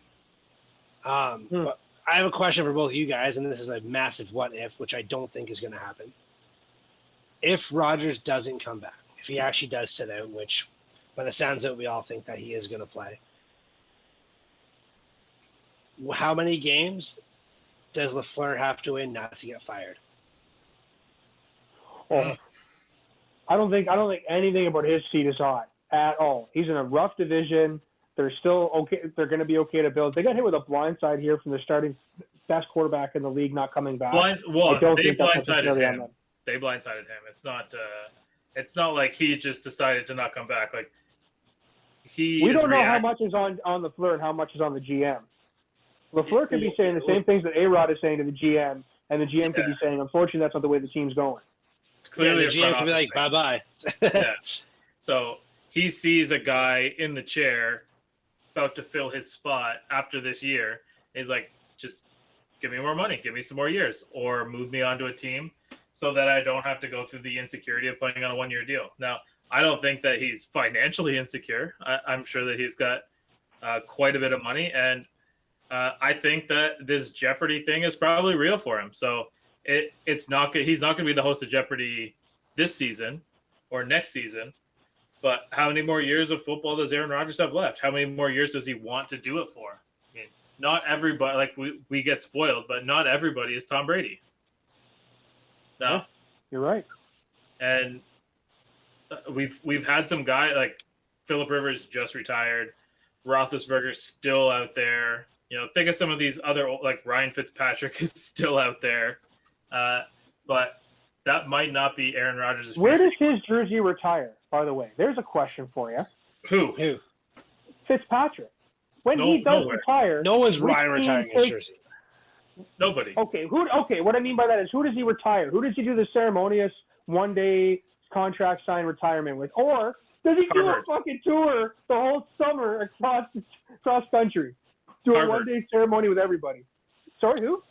F: But I have a question for both of you guys, and this is a massive what if, which I don't think is going to happen. If Rodgers doesn't come back, if he actually does sit out, which by the sounds of it, we all think that he is going to play, how many games does Lafleur have to win not to get fired?
E: I don't think anything about his seat is hot at all. He's in a rough division. They're still okay. They're going to be okay to build. They got hit with a blindside here from the starting best quarterback in the league not coming back.
D: They blindsided him. They blindsided him. It's not like he just decided to not come back. Like,
E: we don't know how much is on Lafleur and how much is on the GM. Lafleur could be saying the same things that Arod is saying to the GM, and the GM could be saying, unfortunately, that's not the way the team's going.
D: It's clearly
F: the GM could be like, bye-bye.
D: Yeah. So he sees a guy in the chair about to fill his spot after this year. He's like, just give me more money, give me some more years, or move me onto a team so that I don't have to go through the insecurity of playing on a one-year deal. Now, I don't think that he's financially insecure. I'm sure that he's got quite a bit of money, and I think that this Jeopardy thing is probably real for him. So it's not good. He's not going to be the host of Jeopardy this season or next season. But how many more years of football does Aaron Rodgers have left? How many more years does he want to do it for? I mean, not everybody, like we get spoiled, but not everybody is Tom Brady. No,
E: yeah, you're right.
D: And we've had some guy like Phillip Rivers just retired, Roethlisberger's still out there. You know, think of some of these other, like Ryan Fitzpatrick is still out there, but that might not be Aaron Rodgers'.
E: Where does his jersey retire? By the way, there's a question for you.
D: Who?
E: Fitzpatrick. When he does retire,
F: no one's retiring his jersey.
D: Nobody.
E: Okay. What I mean by that is, who does he retire? Who does he do the ceremonious one-day contract sign retirement with? Or does he do a fucking tour the whole summer across country? Do a one-day ceremony with everybody. Sorry, who?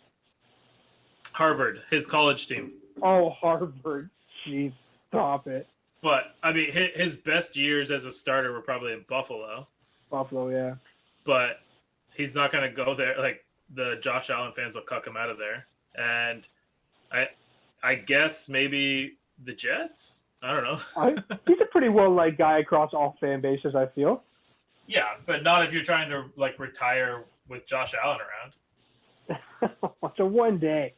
D: Harvard, his college team.
E: Oh, Harvard. Jeez, stop it.
D: But, I mean, his best years as a starter were probably in Buffalo.
E: Buffalo, yeah.
D: But he's not going to go there. Like, the Josh Allen fans will cuck him out of there. And I guess maybe the Jets? I don't know.
E: He's a pretty well-liked guy across all fan bases, I feel.
D: Yeah, but not if you're trying to like retire with Josh Allen around.
E: So one day.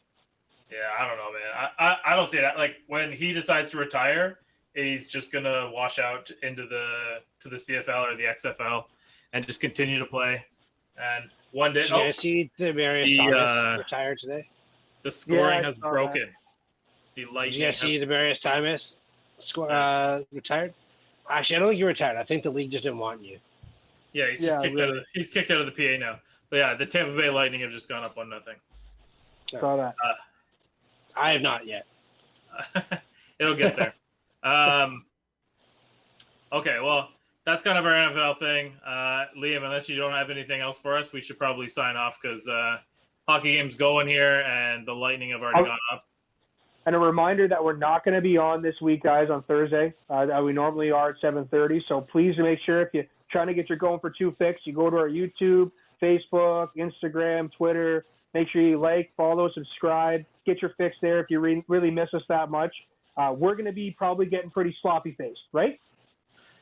D: Yeah, I don't know, man. I don't see that. Like when he decides to retire, he's just gonna wash out into the CFL or the XFL and just continue to play. And one day,
F: Did you guys see Demarius Thomas retire today?
D: the scoring
E: Yeah, I
D: has
E: saw
D: broken. The
F: Did
D: lightning.
F: you guys see Demarius Thomas retired? Actually, I don't think you retired. I think the league just didn't want you.
D: Yeah, he's just kicked out of the PA now. But yeah, the Tampa Bay Lightning have just gone up 1-0.
E: Saw that.
F: I have not yet.
D: It'll get there. Okay, well, that's kind of our NFL thing. Liam, unless you don't have anything else for us, we should probably sign off because hockey game's going here and the Lightning have already gone up.
E: And a reminder that we're not going to be on this week, guys, on Thursday. We normally are at 7:30. So please make sure if you're trying to get your Going for Two fix, you go to our YouTube, Facebook, Instagram, Twitter. Make sure you like, follow, subscribe. Get your fix there if you really miss us that much. We're going to be probably getting pretty sloppy-faced, right?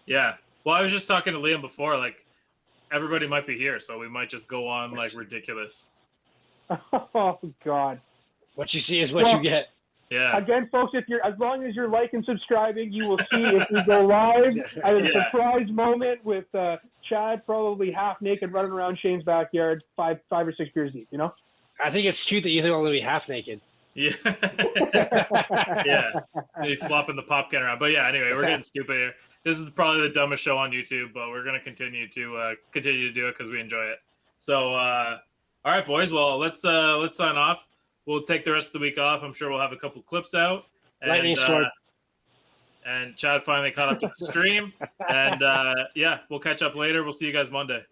D: Yeah. Well, I was just talking to Liam before. Like, everybody might be here, so we might just go on like ridiculous.
E: Oh, God.
F: What you see is what you get.
D: Yeah.
E: Again, folks, as long as you're liking and subscribing, you will see if we go live at a surprise moment with Chad probably half naked running around Shane's backyard, five or six beers deep, you know?
F: I think it's cute that you think I'm going to be half naked.
D: Yeah. Yeah. He's flopping the pop can around. But yeah, anyway, we're getting stupid here. This is probably the dumbest show on YouTube, but we're going to continue to do it because we enjoy it. So, all right, boys. Well, let's sign off. We'll take the rest of the week off. I'm sure we'll have a couple clips out.
F: Lightning scored.
D: And Chad finally caught up to the stream. And yeah, we'll catch up later. We'll see you guys Monday.